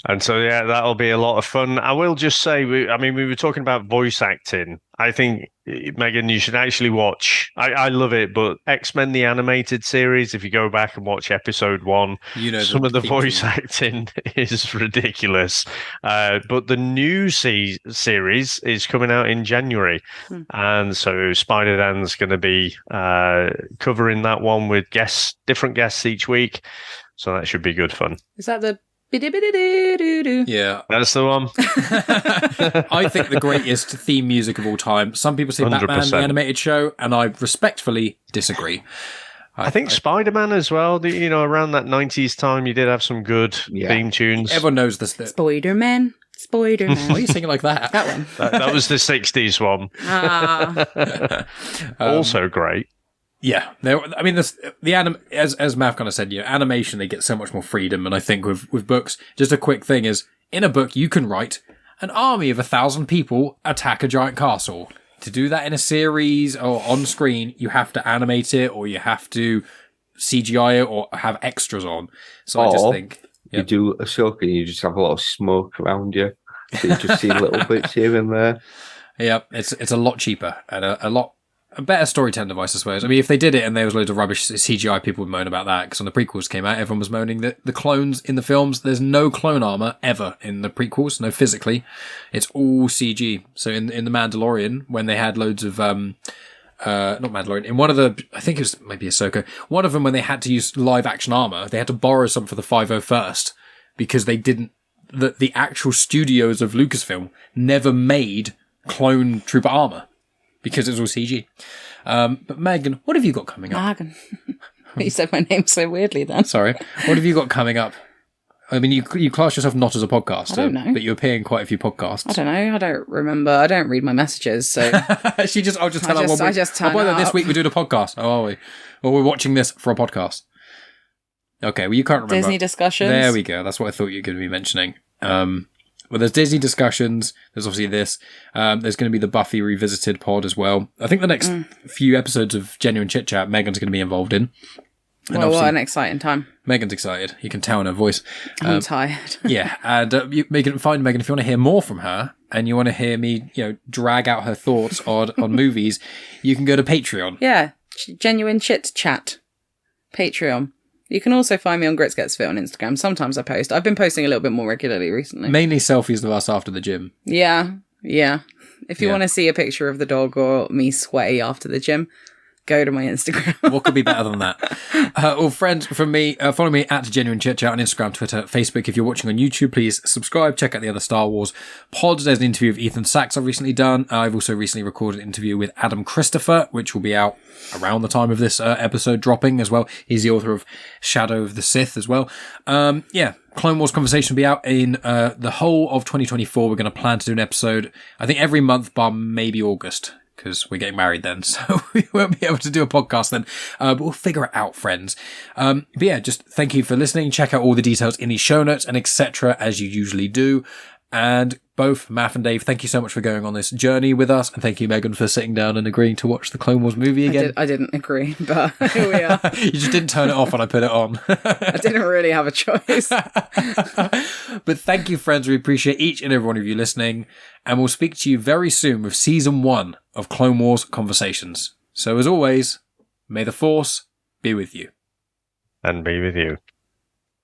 And so, yeah, that'll be a lot of fun. I will just say, we were talking about voice acting. I think, Megan, you should actually watch. I love it, but X-Men, the animated series, if you go back and watch episode 1, some of the voice acting is ridiculous. But the new series is coming out in January. And so Spider-Dan's going to be covering that one with different guests each week. So that should be good fun. Is that the biddy-biddy-doo-doo-doo? Yeah. That's the one. I think the greatest theme music of all time. Some people say 100%. Batman, the animated show, and I respectfully disagrry. I think Spider-Man as well. Around that 90s time, you did have some good theme tunes. Everyone knows this. Spider-Man. Why are you singing like that? That one. That was the 60s one. Also great. Yeah, as Mav kind of said, animation, they get so much more freedom, and I think with books, just a quick thing is, in a book, you can write an army of 1,000 people attack a giant castle. To do that in a series or on screen, you have to animate it, or you have to CGI it, or have extras on. So I just think... You do Ahsoka and you just have a lot of smoke around you, so you just see little bits here and there. Yeah, it's a lot cheaper, and a better storytelling device, I suppose. I mean, if they did it and there was loads of rubbish CGI, people would moan about that, because when the prequels came out, everyone was moaning that the clones in the films, there's no clone armor ever in the prequels, no physically. It's all CG. So in The Mandalorian, when they had loads of, not Mandalorian, in one of the, I think it was maybe Ahsoka, one of them, when they had to use live action armor, they had to borrow some for the 501st, because they didn't, the actual studios of Lucasfilm never made clone trooper armor, because it was all CG. But Megan, what have you got coming up? Megan. You said my name so weirdly then. Sorry. What have you got coming up? I mean, you class yourself not as a podcaster, I don't know. But you appear in quite a few podcasts. I don't know. I don't remember. I don't read my messages, so... I'll just tell her. I just turn by the way, up. this week we're doing a podcast. Oh, are we? Or we're watching this for a podcast. Okay, well, you can't remember. Disney discussions. There we go. That's what I thought you were going to be mentioning. Well, there's Disney discussions. There's obviously this. There's going to be the Buffy Revisited pod as well. I think the next few episodes of Genuine Chit-Chat, Megan's going to be involved in. And Well, what obviously, an exciting time. Megan's excited. You can tell in her voice. I'm tired. Yeah, and find Megan if you want to hear more from her and you want to hear me, drag out her thoughts on movies. You can go to Patreon. Yeah, genuine Chit-Chat. Patreon. You can also find me on Grits Gets Fit on Instagram. Sometimes I post. I've been posting a little bit more regularly recently. Mainly selfies of us after the gym. Yeah. If you want to see a picture of the dog or me sweaty after the gym, go to my Instagram. What could be better than that? Well, friends, from me, follow me at Genuine Chit-Chat on Instagram, Twitter, Facebook. If you're watching on YouTube, please subscribe. Check out the other Star Wars pods. There's an interview with Ethan Sachs I've recently done. I've also recently recorded an interview with Adam Christopher, which will be out around the time of this episode dropping as well. He's the author of Shadow of the Sith as well. Clone Wars conversation will be out in the whole of 2024. We're going to plan to do an episode, I think, every month, bar maybe August, because we're getting married then, so we won't be able to do a podcast then. But we'll figure it out, friends. But yeah, just thank you for listening. Check out all the details in the show notes and etc. as you usually do. And both Maff and Dave, thank you so much for going on this journey with us. And thank you, Megan, for sitting down and agreeing to watch the Clone Wars movie again. I didn't agree, but here we are. You just didn't turn it off when I put it on. I didn't really have a choice. But thank you, friends. We appreciate each and every one of you listening. And we'll speak to you very soon with Season 1 of Clone Wars Conversations. So as always, may the Force be with you. And be with you.